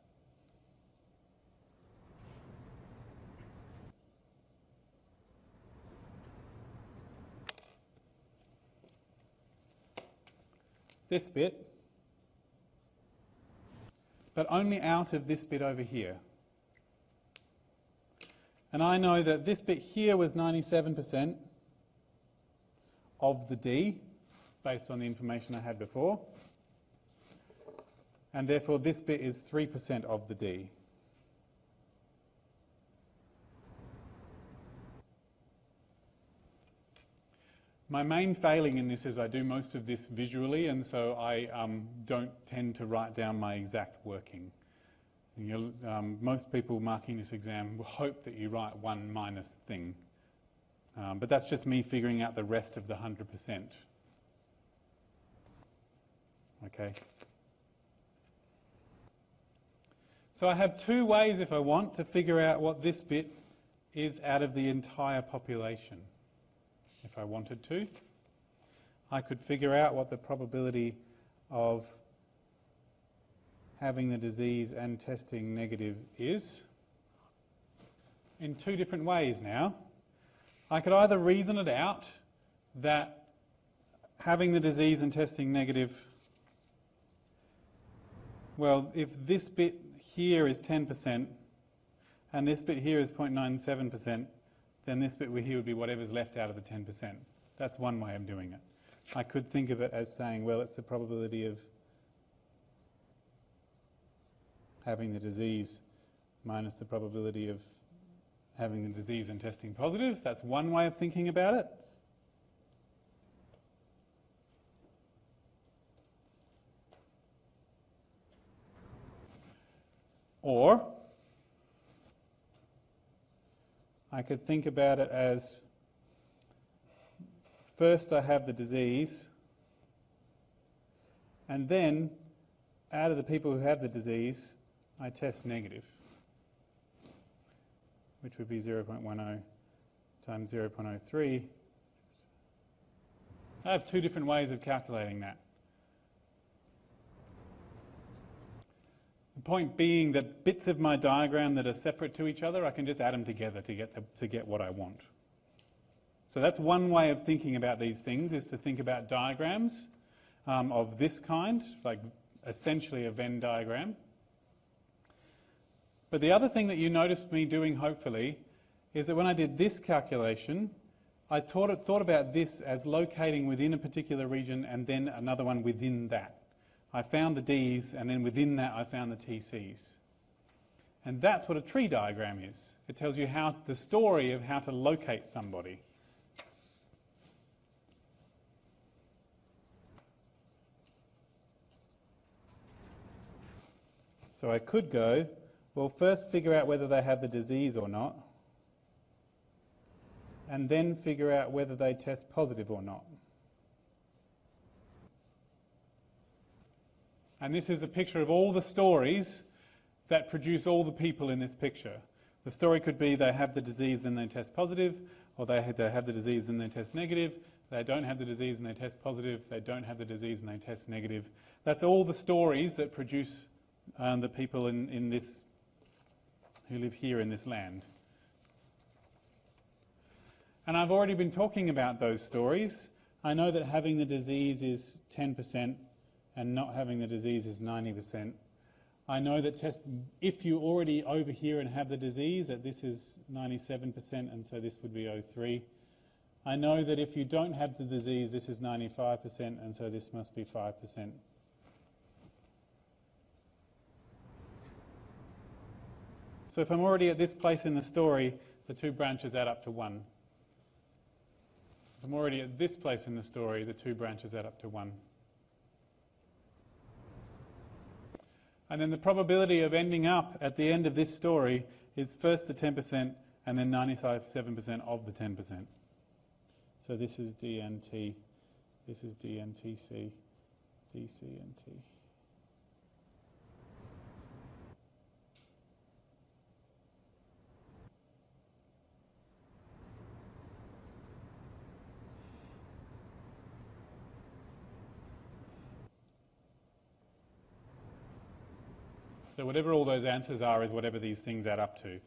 this bit, but only out of this bit over here. And I know that this bit here was 97% of the D, based on the information I had before. And therefore this bit is 3% of the D. My main failing in this is I do most of this visually, and so I don't tend to write down my exact working. Most people marking this exam will hope that you write one minus thing. But that's just me figuring out the rest of the 100%. Okay. So I have two ways, if I want, to figure out what this bit is out of the entire population. If I wanted to, I could figure out what the probability of having the disease and testing negative is in two different ways now. I could either reason it out that having the disease and testing negative, well, if this bit here is 10% and this bit here is 0.97%, then this bit here would be whatever's left out of the 10%. That's one way of doing it. I could think of it as saying, well, it's the probability of having the disease minus the probability of having the disease and testing positive. That's one way of thinking about it. Or I could think about it as first I have the disease, and then out of the people who have the disease, I test negative, which would be 0.10 times 0.03. I have two different ways of calculating that. The point being that bits of my diagram that are separate to each other, I can just add them together to get what I want. So that's one way of thinking about these things, is to think about diagrams of this kind, like essentially a Venn diagram. But the other thing that you noticed me doing, hopefully, is that when I did this calculation, I thought about this as locating within a particular region and then another one within that. I found the D's, and then within that I found the TC's. And that's what a tree diagram is. It tells you the story of how to locate somebody. So I could go, well, first figure out whether they have the disease or not, and then figure out whether they test positive or not. And this is a picture of all the stories that produce all the people in this picture. The story could be they have the disease and they test positive, or they have the disease and they test negative, they don't have the disease and they test positive, they don't have the disease and they test negative. That's all the stories that produce the people in this, who live here in this land. And I've already been talking about those stories. I know that having the disease is 10%, and not having the disease is 90%. I know that if you're already over here and have the disease, that this is 97%, and so this would be 0.3. I know that if you don't have the disease, this is 95%, and so this must be 5%. So if I'm already at this place in the story, the two branches add up to 1. If I'm already at this place in the story, the two branches add up to 1. And then the probability of ending up at the end of this story is first the 10% and then 97% of the 10%. So this is DNT, this is DNTC, DCNT. So whatever all those answers are is whatever these things add up to.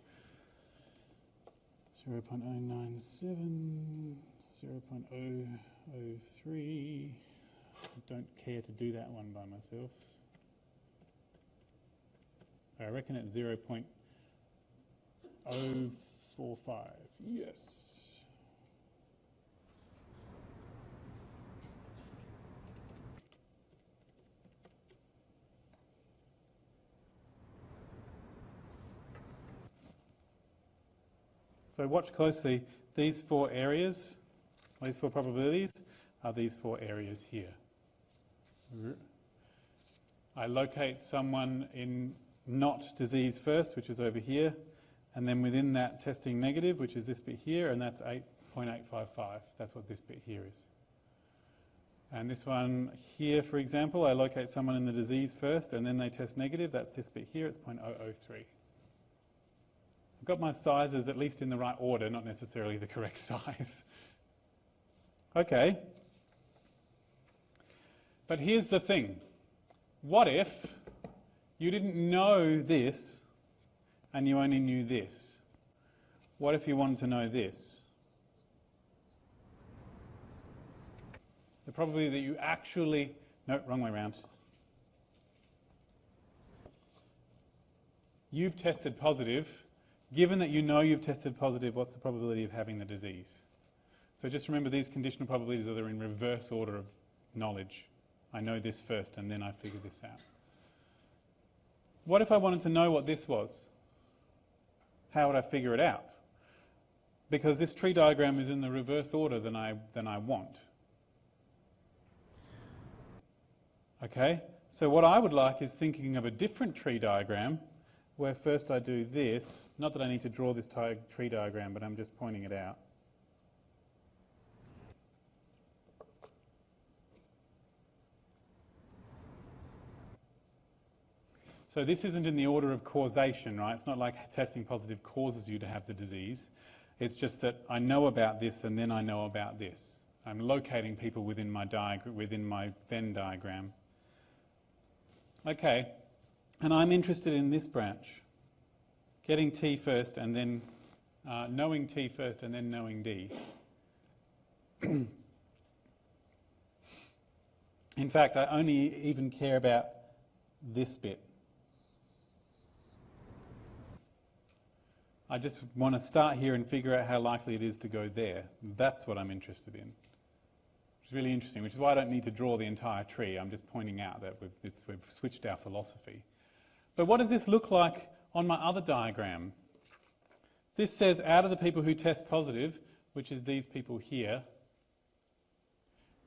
0.097, 0.003. I don't care to do that one by myself. I reckon it's 0.045. Yes. So watch closely, these four areas these four probabilities are these four areas here. I locate someone in not disease first, which is over here, and then within that testing negative, which is this bit here, and that's 8.855. That's what this bit here is. And this one here, for example, I locate someone in the disease first, and then they test negative. That's this bit here. It's 0.003. I've got my sizes at least in the right order, not necessarily the correct size. Okay. But here's the thing. What if you didn't know this and you only knew this? What if you wanted to know this? The probability that you actually... No, wrong way around. You've tested positive. Given that you know you've tested positive, what's the probability of having the disease? So just remember, these conditional probabilities are in reverse order of knowledge. I know this first and then I figure this out. What if I wanted to know what this was? How would I figure it out? Because this tree diagram is in the reverse order than I want. Okay, so what I would like is thinking of a different tree diagram where first I do this. Not that I need to draw this tree diagram, but I'm just pointing it out. So this isn't in the order of causation, right? It's not like testing positive causes you to have the disease. It's just that I know about this and then I know about this. I'm locating people within my Venn diagram. Okay, and I'm interested in this branch. Getting T first and then knowing T first and then knowing D. In fact, I only even care about this bit. I just want to start here and figure out how likely it is to go there. That's what I'm interested in. Which is really interesting, which is why I don't need to draw the entire tree. I'm just pointing out that we've switched our philosophy. But what does this look like on my other diagram? This says out of the people who test positive, which is these people here,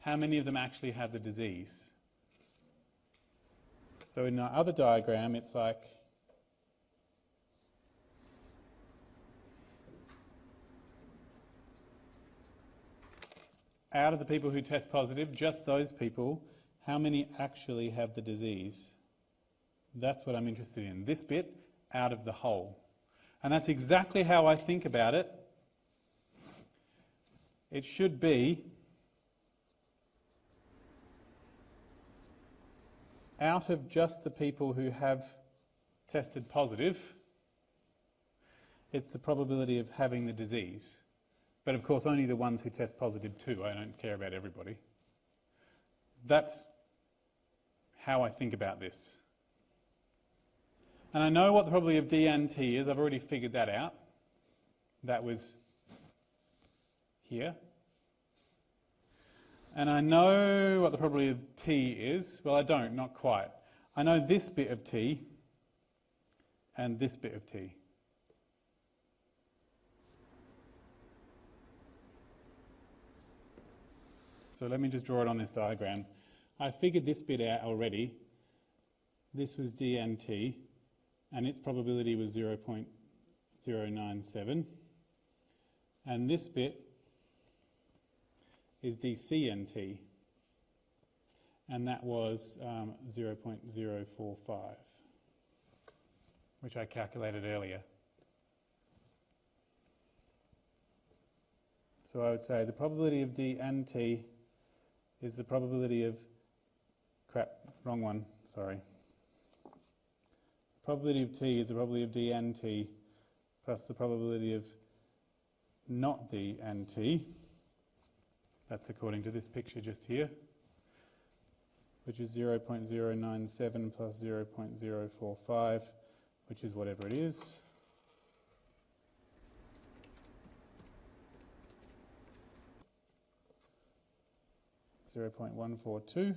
how many of them actually have the disease? So in our other diagram, it's like out of the people who test positive, just those people, how many actually have the disease? That's what I'm interested in. This bit out of the whole. And that's exactly how I think about it. It should be out of just the people who have tested positive, it's the probability of having the disease. But of course only the ones who test positive too. I don't care about everybody. That's how I think about this. And I know what the probability of D and T is. I've already figured that out. That was here. And I know what the probability of T is. Well, I don't, not quite. I know this bit of T and this bit of T. So let me just draw it on this diagram. I figured this bit out already. This was D and T, and its probability was 0.097. And this bit is DC and T, and that was 0.045, which I calculated earlier. So I would say the probability of D and T is the probability of, wrong one, sorry. Probability of T is the probability of D and T plus the probability of not D and T. That's according to this picture just here, which is 0.097 plus 0.045, which is whatever it is. .142.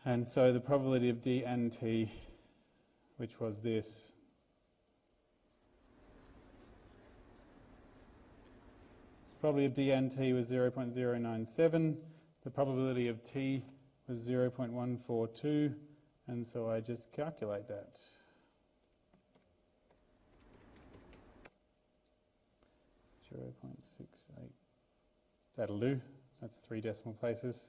And so the probability of D and T, which was this, Probability of d and t was 0.097. The probability of t was 0.142, and so I just calculate that. .68. That'll do. That's 3 decimal places.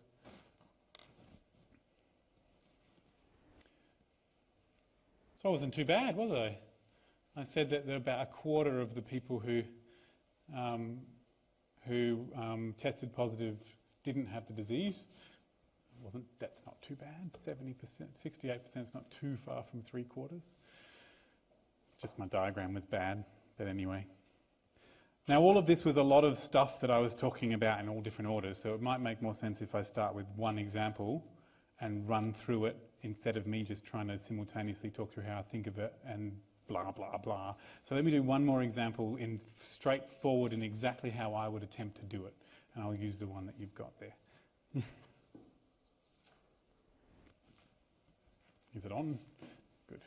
So I wasn't too bad, was I? I said that about a quarter of the people who tested positive didn't have the disease. That's not too bad. 70%, 68% is not too far from 3/4. Just my diagram was bad, but anyway. Now all of this was a lot of stuff that I was talking about in all different orders, so it might make more sense if I start with one example and run through it instead of me just trying to simultaneously talk through how I think of it and blah, blah, blah. So let me do one more example in straightforward in exactly how I would attempt to do it. And I'll use the one that you've got there. Is it on? Good.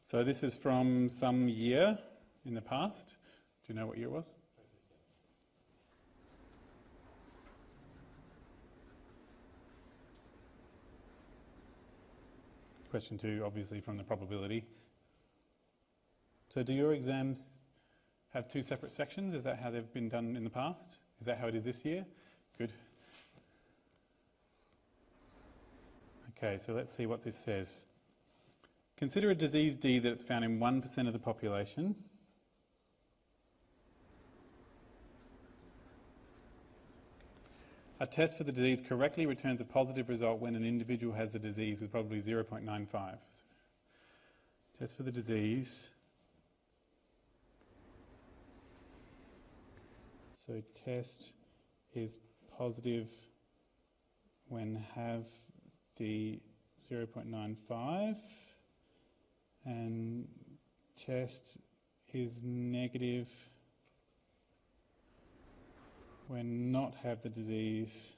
So this is from some year in the past. Do you know what year it was? Question 2, obviously from the probability. So do your exams have 2 separate sections? Is that how they've been done in the past? Is that how it is this year? Good. Okay, so let's see what this says. Consider a disease D that's found in 1% of the population. A test for the disease correctly returns a positive result when an individual has the disease with probably 0.95. Test for the disease. So test is positive when have D 0.95 and test is negative when not have the disease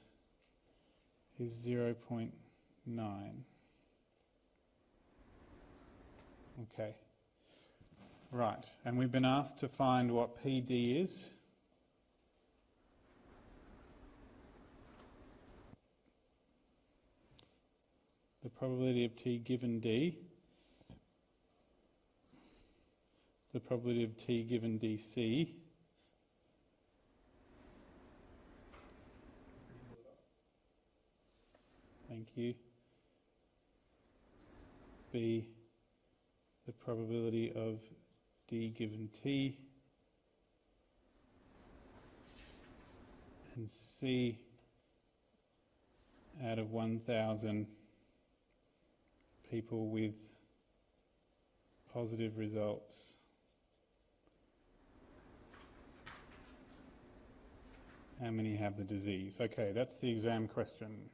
is 0.9. Okay. Right, and we've been asked to find what PD is. The probability of T given D. The probability of T given DC. Thank you. B, the probability of D given T. And C, out of 1,000 people with positive results. How many have the disease? Okay, that's the exam question.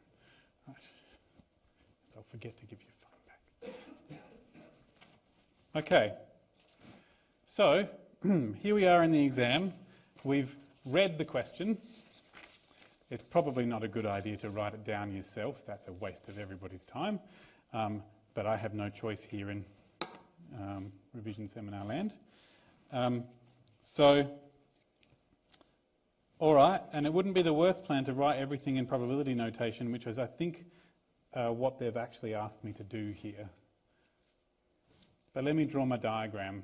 Right. So I'll forget to give you your phone back. Okay, so here we are in the exam. We've read the question. It's probably not a good idea to write it down yourself. That's a waste of everybody's time. But I have no choice here in revision seminar land. All right, and it wouldn't be the worst plan to write everything in probability notation, which is, I think, what they've actually asked me to do here. But let me draw my diagram.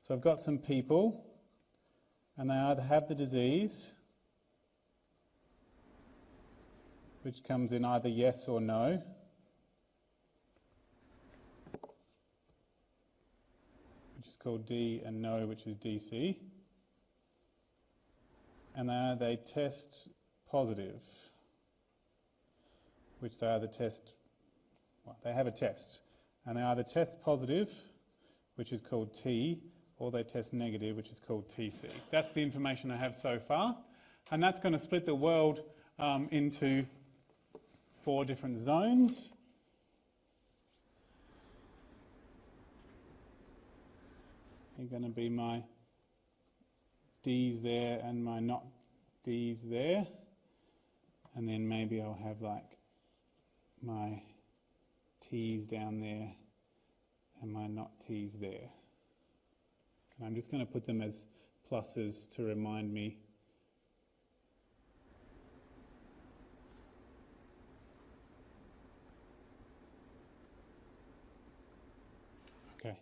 So I've got some people, and they either have the disease, which comes in either yes or no, which is called D, and no, which is DC. And they test positive, which they either test, well, they have a test. And they either test positive, which is called T, or they test negative, which is called TC. That's the information I have so far. And that's going to split the world into 4 different zones. They're going to be my D's there and my not D's there. And then maybe I'll have like my T's down there and my not t's there. And I'm just going to put them as pluses to remind me. Okay.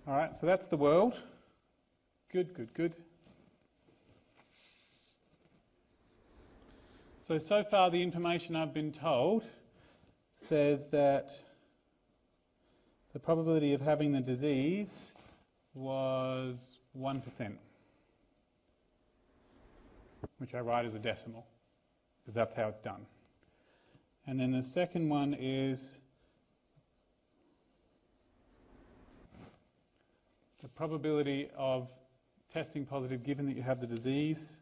All right, so that's the world. Good, good, good. So far the information I've been told says that the probability of having the disease was 1%, which I write as a decimal, because that's how it's done. And then the second one is the probability of testing positive given that you have the disease.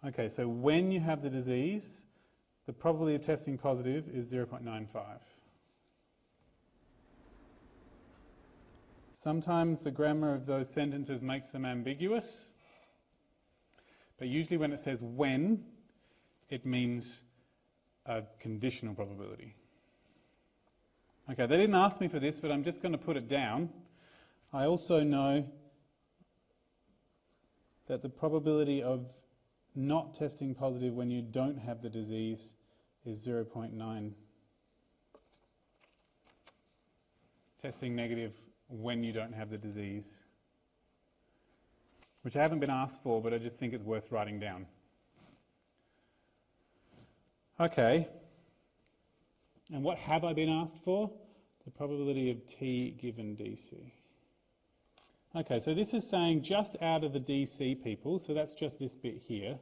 Okay, so when you have the disease, the probability of testing positive is 0.95. Sometimes the grammar of those sentences makes them ambiguous, but usually when it says when, it means a conditional probability. Okay, they didn't ask me for this, but I'm just going to put it down. I also know that the probability of not testing positive when you don't have the disease is 0.9. Testing negative when you don't have the disease, which I haven't been asked for, but I just think it's worth writing down. Okay, and what have I been asked for? The probability of t given DC. Okay, so this is saying just out of the DC people, so that's just this bit here.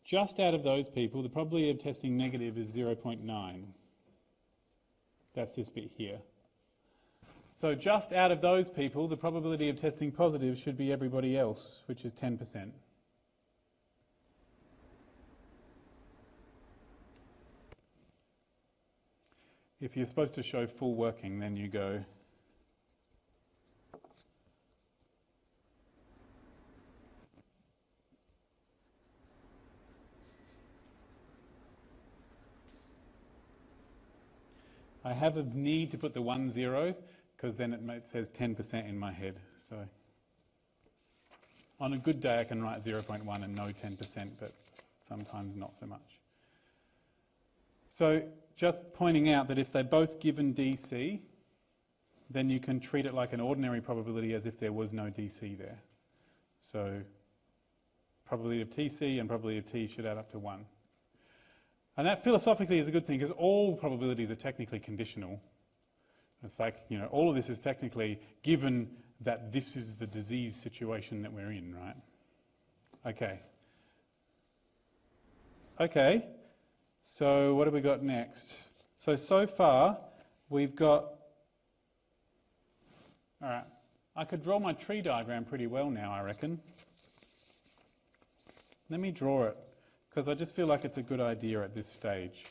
Just out of those people, the probability of testing negative is 0.9. That's this bit here. So just out of those people, the probability of testing positive should be everybody else, which is 10%. If you're supposed to show full working, then you go I have a need to put the 1, 0, because then it says 10% in my head. So on a good day I can write 0.1 and know 10%, but sometimes not so much. So just pointing out that if they're both given DC, then you can treat it like an ordinary probability as if there was no DC there. So probability of TC and probability of T should add up to 1. And that philosophically is a good thing, because all probabilities are technically conditional. It's like, you know, all of this is technically given that this is the disease situation that we're in, right? Okay. Okay, so what have we got next? So far we've got, all right, I could draw my tree diagram pretty well now, I reckon. Let me draw it, because I just feel like it's a good idea at this stage.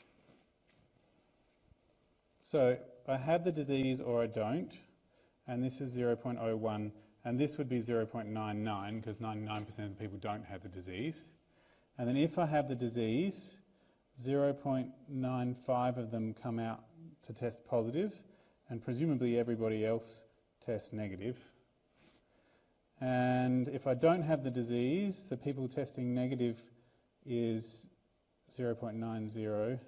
So I have the disease or I don't, and this is 0.01, and this would be 0.99, because 99% of the people don't have the disease. And then if I have the disease, 0.95 of them come out to test positive, and presumably everybody else tests negative. And if I don't have the disease, the people testing negative is 0.90,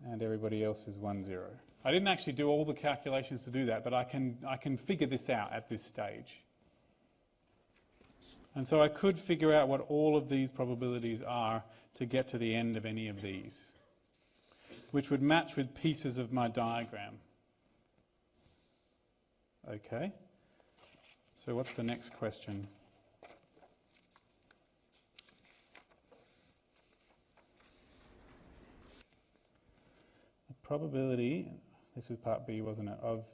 and everybody else is 10. I didn't actually do all the calculations to do that, but I can figure this out at this stage. And so I could figure out what all of these probabilities are to get to the end of any of these, which would match with pieces of my diagram. Okay, so what's the next question? The probability, this was part B, wasn't it, of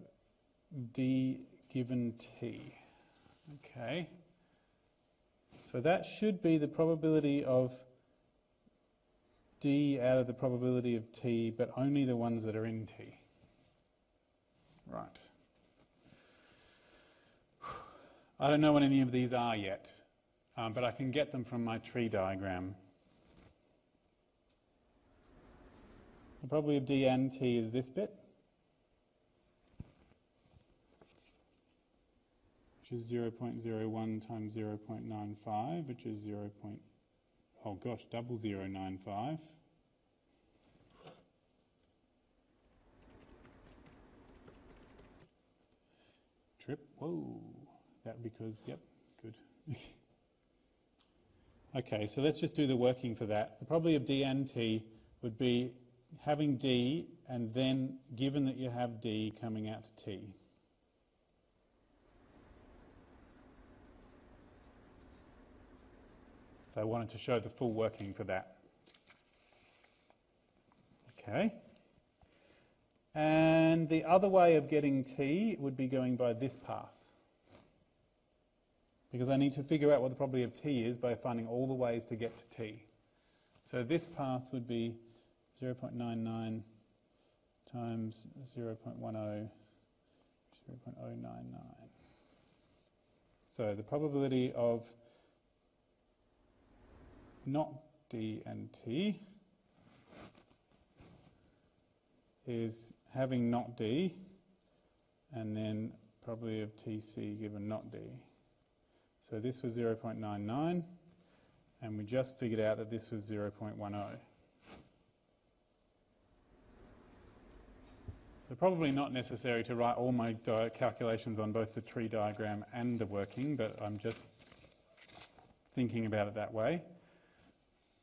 D given T. Okay, so that should be the probability of D out of the probability of T, but only the ones that are in T. Right. I don't know what any of these are yet. but I can get them from my tree diagram. The probability of d and t is this bit, which is 0.01 times 0.95, which is 0095. Trip, whoa, that because, yep, good. Okay, so let's just do the working for that. The probability of d and t would be having d and then given that you have d coming out to t. If I wanted to show the full working for that. Okay. And the other way of getting t would be going by this path. Because I need to figure out what the probability of t is by finding all the ways to get to t. So this path would be 0.99 times 0.10, 0.099. So the probability of not d and t is having not d and then probability of tc given not d. So this was 0.99 and we just figured out that this was 0.10. So probably not necessary to write all my calculations on both the tree diagram and the working, but I'm just thinking about it that way.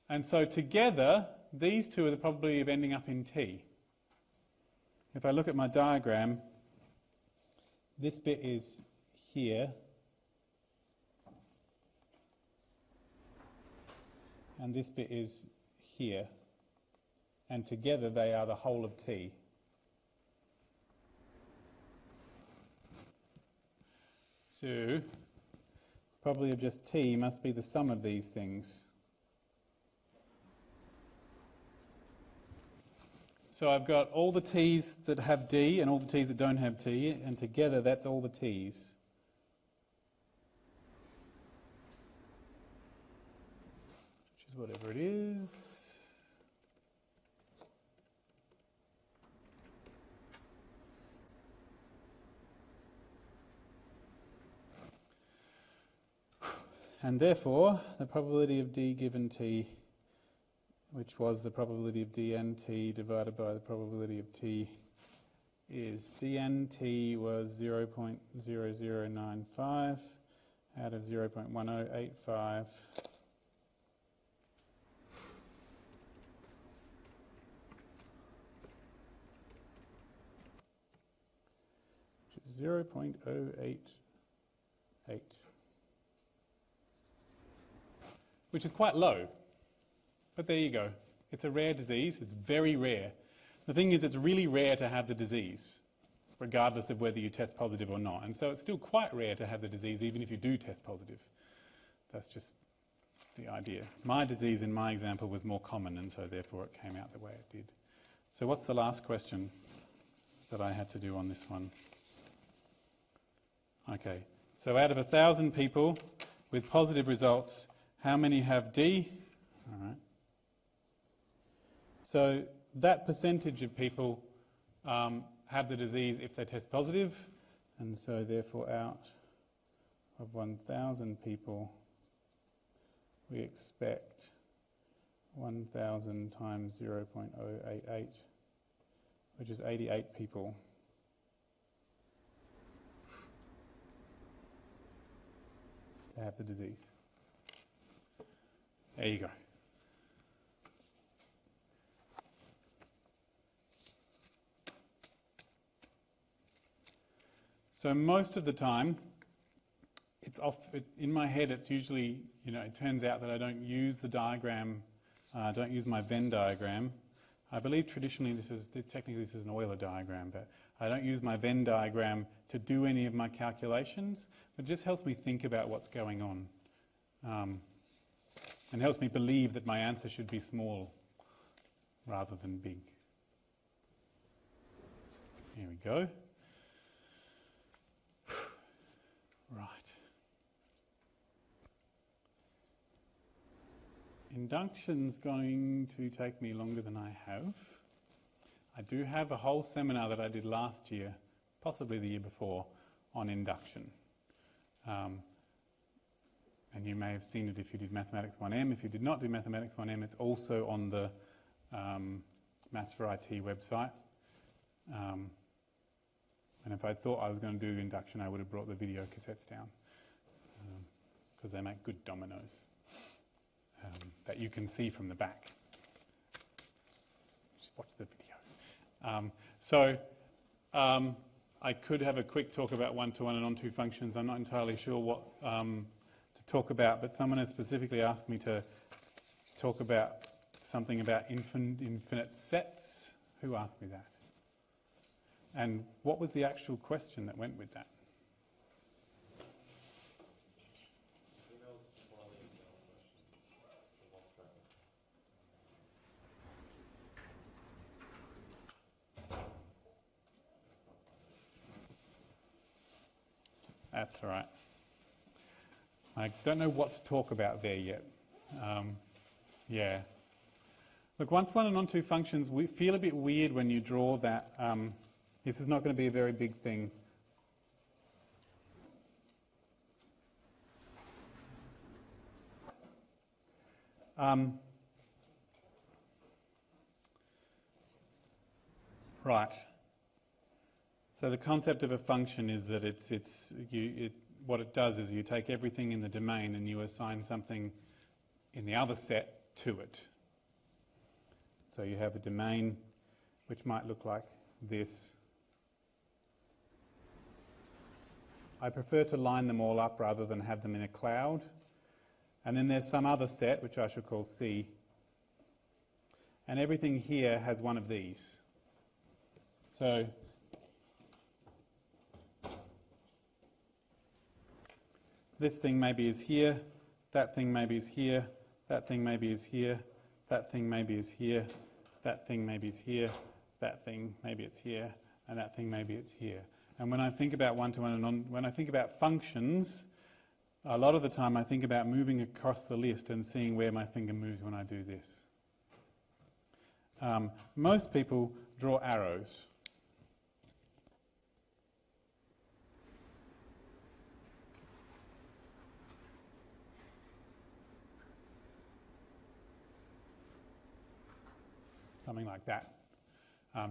And so together, these two are the probability of ending up in t. If I look at my diagram, this bit is here, and this bit is here, and together they are the whole of t. So, probability of just t must be the sum of these things. So I've got all the t's that have d and all the t's that don't have t, and together that's all the t's. Which is whatever it is. And therefore, the probability of d given t, which was the probability of d and t divided by the probability of t, is d and t was 0.0095 out of 0.1085. Which is 0.088. Which is quite low. But there you go. It's a rare disease. It's very rare. The thing is, it's really rare to have the disease, regardless of whether you test positive or not. And so it's still quite rare to have the disease, even if you do test positive. That's just the idea. My disease in my example was more common, and so therefore it came out the way it did. So what's the last question that I had to do on this one? Okay. So out of 1,000 people with positive results, how many have D? All right. So that percentage of people have the disease if they test positive, and so therefore out of 1,000 people we expect 1,000 times 0.088, which is 88 people. To have the disease. There you go. So most of the time, in my head it's usually, it turns out that I don't use the diagram, don't use my Venn diagram. I believe traditionally technically this is an Euler diagram, but I don't use my Venn diagram to do any of my calculations. It just helps me think about what's going on. And helps me believe that my answer should be small rather than big. Here we go. Right. Induction's going to take me longer than I have. I do have a whole seminar that I did last year, possibly the year before, on induction. And you may have seen it if you did Mathematics 1M. If you did not do Mathematics 1M, it's also on the Maths for IT website. And if I thought I was going to do induction, I would have brought the video cassettes down, because they make good dominoes that you can see from the back. Just watch the video. I could have a quick talk about one-to-one and onto functions. I'm not entirely sure what to talk about, but someone has specifically asked me to talk about something about infinite sets. Who asked me that? And what was the actual question that went with that? That's all right. I don't know what to talk about there yet. Yeah. Look, one-to-one and onto functions, we feel a bit weird when you draw that. This is not going to be a very big thing. Right. So the concept of a function is that what it does is you take everything in the domain and you assign something in the other set to it. So you have a domain which might look like this. I prefer to line them all up rather than have them in a cloud. And then there's some other set, which I should call C. And everything here has one of these. So this thing maybe is here, that thing maybe is here, that thing maybe is here, that thing maybe is here, that thing maybe is here, that thing maybe it's here, and that thing maybe it's here. And when I think about one-to-one and when I think about functions, a lot of the time I think about moving across the list and seeing where my finger moves when I do this. Most people draw arrows. Something like that,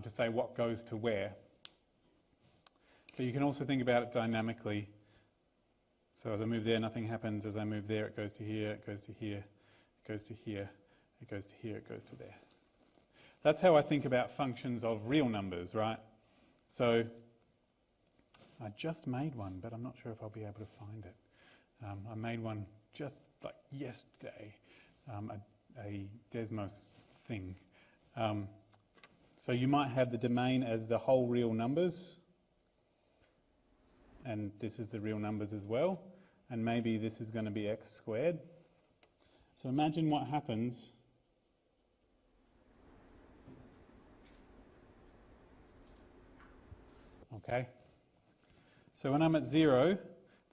to say what goes to where. But you can also think about it dynamically. So as I move there, nothing happens. As I move there, it goes to here, it goes to here, it goes to here, it goes to here, it goes to there. That's how I think about functions of real numbers, right? So I just made one, but I'm not sure if I'll be able to find it. I made one just like yesterday, a Desmos thing. So you might have the domain as the whole real numbers, and this is the real numbers as well, and maybe this is going to be x squared. So imagine what happens okay. So when I'm at 0,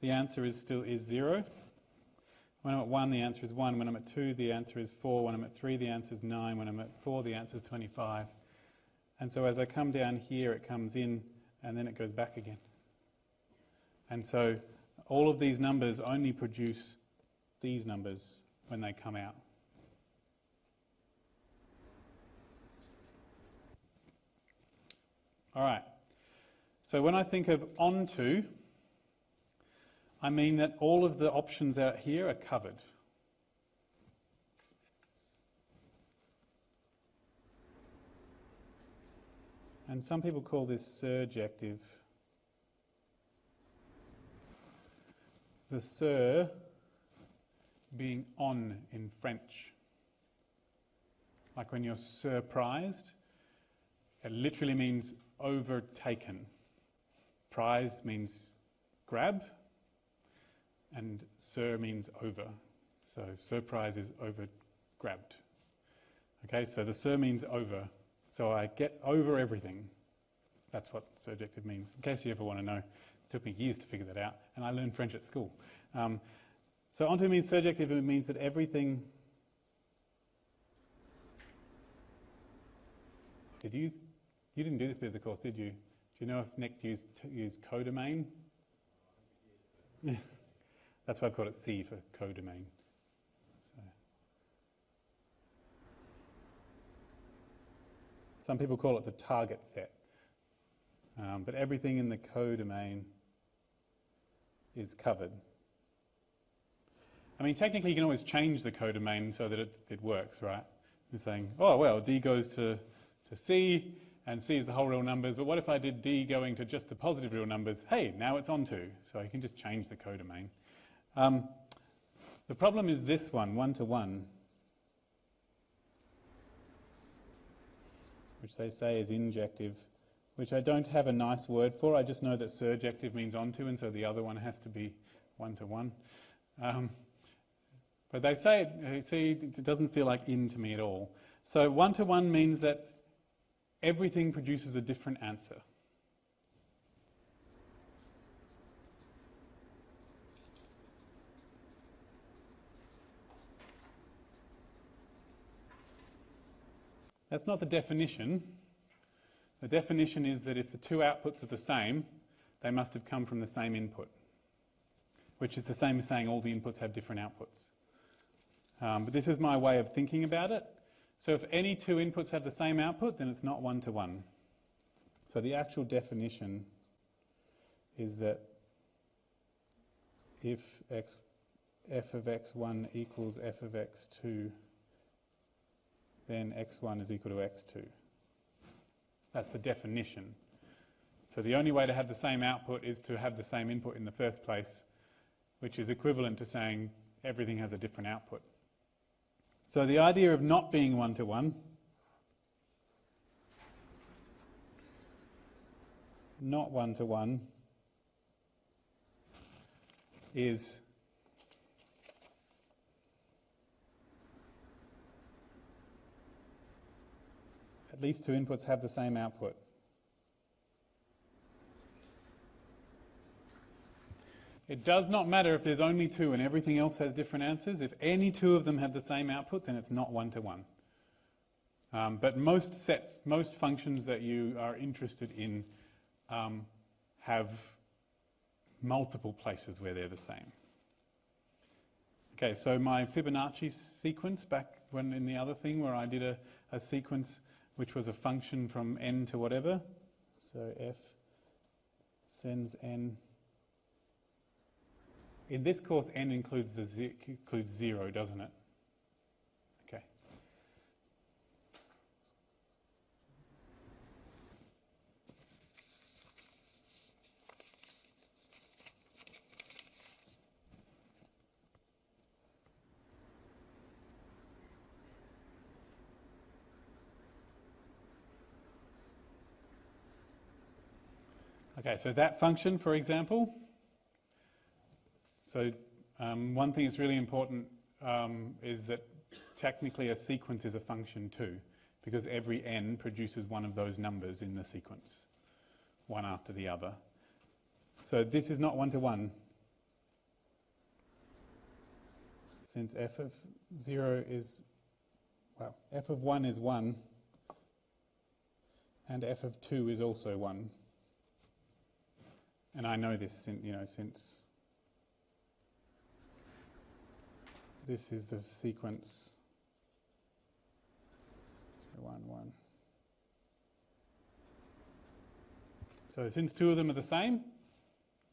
the answer is still 0. When I'm at 1, the answer is 1. When I'm at 2, the answer is 4. When I'm at 3, the answer is 9. When I'm at 4, the answer is 25. And so as I come down here, it comes in, and then it goes back again. And so all of these numbers only produce these numbers when they come out. All right. So when I think of onto, I mean that all of the options out here are covered. And some people call this surjective. The sur being on in French. Like when you're surprised, it literally means overtaken. Prize means grab, and sur means over. So surprise is over grabbed. Okay, so the sur means over. So I get over everything. That's what surjective means. In case you ever want to know, it took me years to figure that out, and I learned French at school. So onto means surjective, it means that everything you didn't do this bit of the course, did you? Do you know if Nick used codomain? Yeah. That's why I've called it C for codomain. So. Some people call it the target set. But everything in the codomain is covered. I mean, technically you can always change the codomain so that it works, right? You're saying, oh, well, D goes to C, and C is the whole real numbers, but what if I did D going to just the positive real numbers? Hey, now it's on to. So you can just change the codomain. The problem is this one, one-to-one, which they say is injective, which I don't have a nice word for. I just know that surjective means onto, and so the other one has to be one-to-one. But they say it doesn't feel like in to me at all. So one-to-one means that everything produces a different answer. That's not the definition. The definition is that if the two outputs are the same, they must have come from the same input, which is the same as saying all the inputs have different outputs. But this is my way of thinking about it. So if any two inputs have the same output, then it's not one-to-one. So the actual definition is that if f of x1 equals f of x2, then x1 is equal to x2. That's the definition. So the only way to have the same output is to have the same input in the first place, which is equivalent to saying everything has a different output. So the idea of not being one-to-one, not one-to-one, is at least two inputs have the same output. It does not matter if there's only two and everything else has different answers. If any two of them have the same output, then it's not one-to-one. But most sets, most functions that you are interested in have multiple places where they're the same. Okay, so my Fibonacci sequence back when in the other thing where I did a sequence which was a function from n to whatever. So f sends n. In this course, n includes includes 0, doesn't it? Okay. Okay, so that function, for example. So one thing that's really important is that technically a sequence is a function too, because every n produces one of those numbers in the sequence, one after the other. So this is not one-to-one. Since f of 0 is, well, f of 1 is 1, and f of 2 is also 1. And I know this, since this is the sequence 0, 1, 1. So since two of them are the same,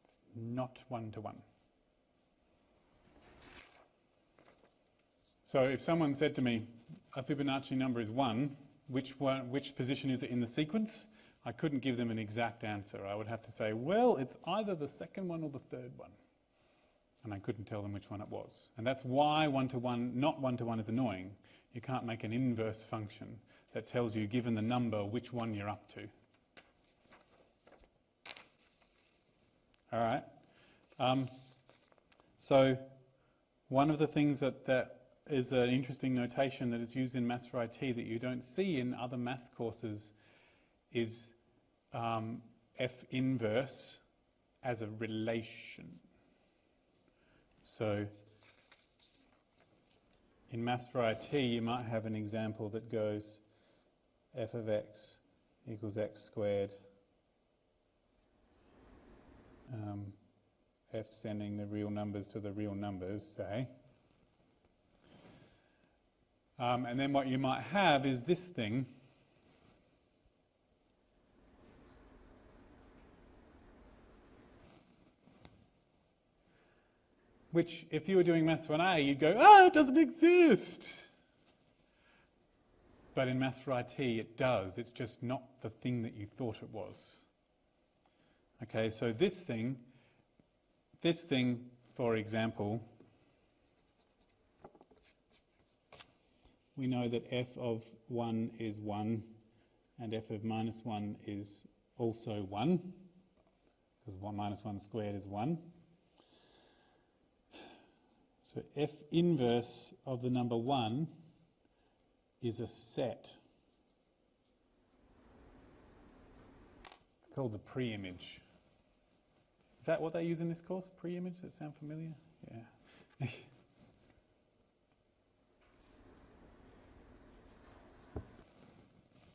it's not one-to-one. So if someone said to me, a Fibonacci number is 1, which position is it in the sequence? I couldn't give them an exact answer. I would have to say, well, it's either the second one or the third one. And I couldn't tell them which one it was. And that's why one-to-one, not one-to-one is annoying. You can't make an inverse function that tells you, given the number, which one you're up to. All right. So one of the things that is an interesting notation that is used in Maths for IT that you don't see in other maths courses is F inverse as a relation. So in Maths for IT, you might have an example that goes f of x equals x squared, f sending the real numbers to the real numbers, say. And then what you might have is this thing, which if you were doing Maths 1A, you'd go, it doesn't exist. But in Maths 1IT, it does. It's just not the thing that you thought it was. Okay, so this thing, for example, we know that f of 1 is 1 and f of minus 1 is also 1, because 1 minus 1 squared is 1. So f inverse of the number 1 is a set. It's called the pre-image. Is that what they use in this course? Pre-image? Does that sound familiar? Yeah.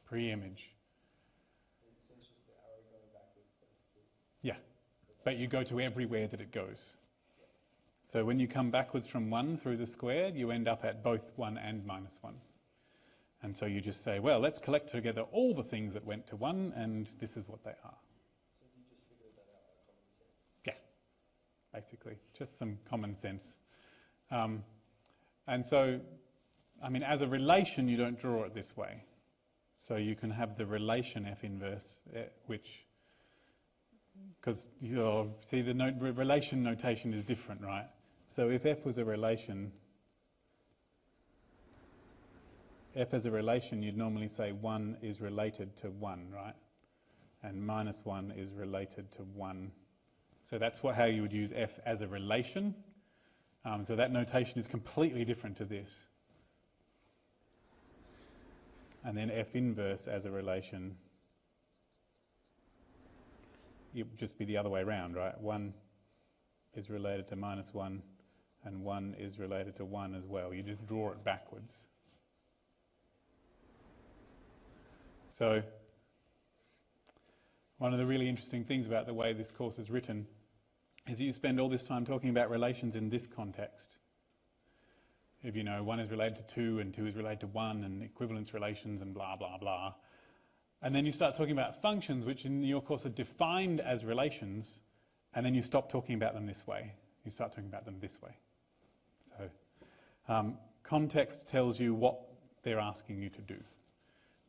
Pre-image. So it's just the arrow going backwards, basically. Yeah, but you go to everywhere that it goes. So when you come backwards from 1 through the squared, you end up at both 1 and minus 1. And so you just say, well, let's collect together all the things that went to 1, and this is what they are. So you just figured that out by common sense? Yeah, basically, just some common sense. And so, I mean, as a relation, you don't draw it this way. So you can have the relation f inverse, which, because you see the relation notation is different, right? So if f was a relation, f as a relation, you'd normally say 1 is related to 1, right? And minus 1 is related to 1. So that's how you would use f as a relation. So that notation is completely different to this. And then f inverse as a relation, it would just be the other way around, right? 1 is related to minus 1, and 1 is related to 1 as well. You just draw it backwards. So one of the really interesting things about the way this course is written is you spend all this time talking about relations in this context. If you know 1 is related to 2 and 2 is related to 1 and equivalence relations and blah, blah, blah. And then you start talking about functions which in your course are defined as relations, and then you stop talking about them this way. You start talking about them this way. So context tells you what they're asking you to do.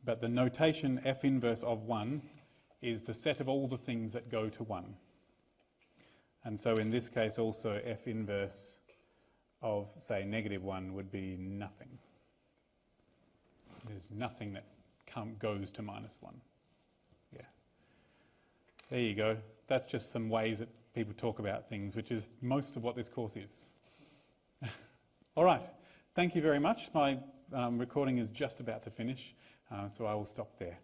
But the notation f inverse of 1 is the set of all the things that go to 1. And so in this case also f inverse of, say, negative 1 would be nothing. There's nothing that goes to minus 1. Yeah. There you go. That's just some ways that people talk about things, which is most of what this course is. All right. Thank you very much. My recording is just about to finish, so I will stop there.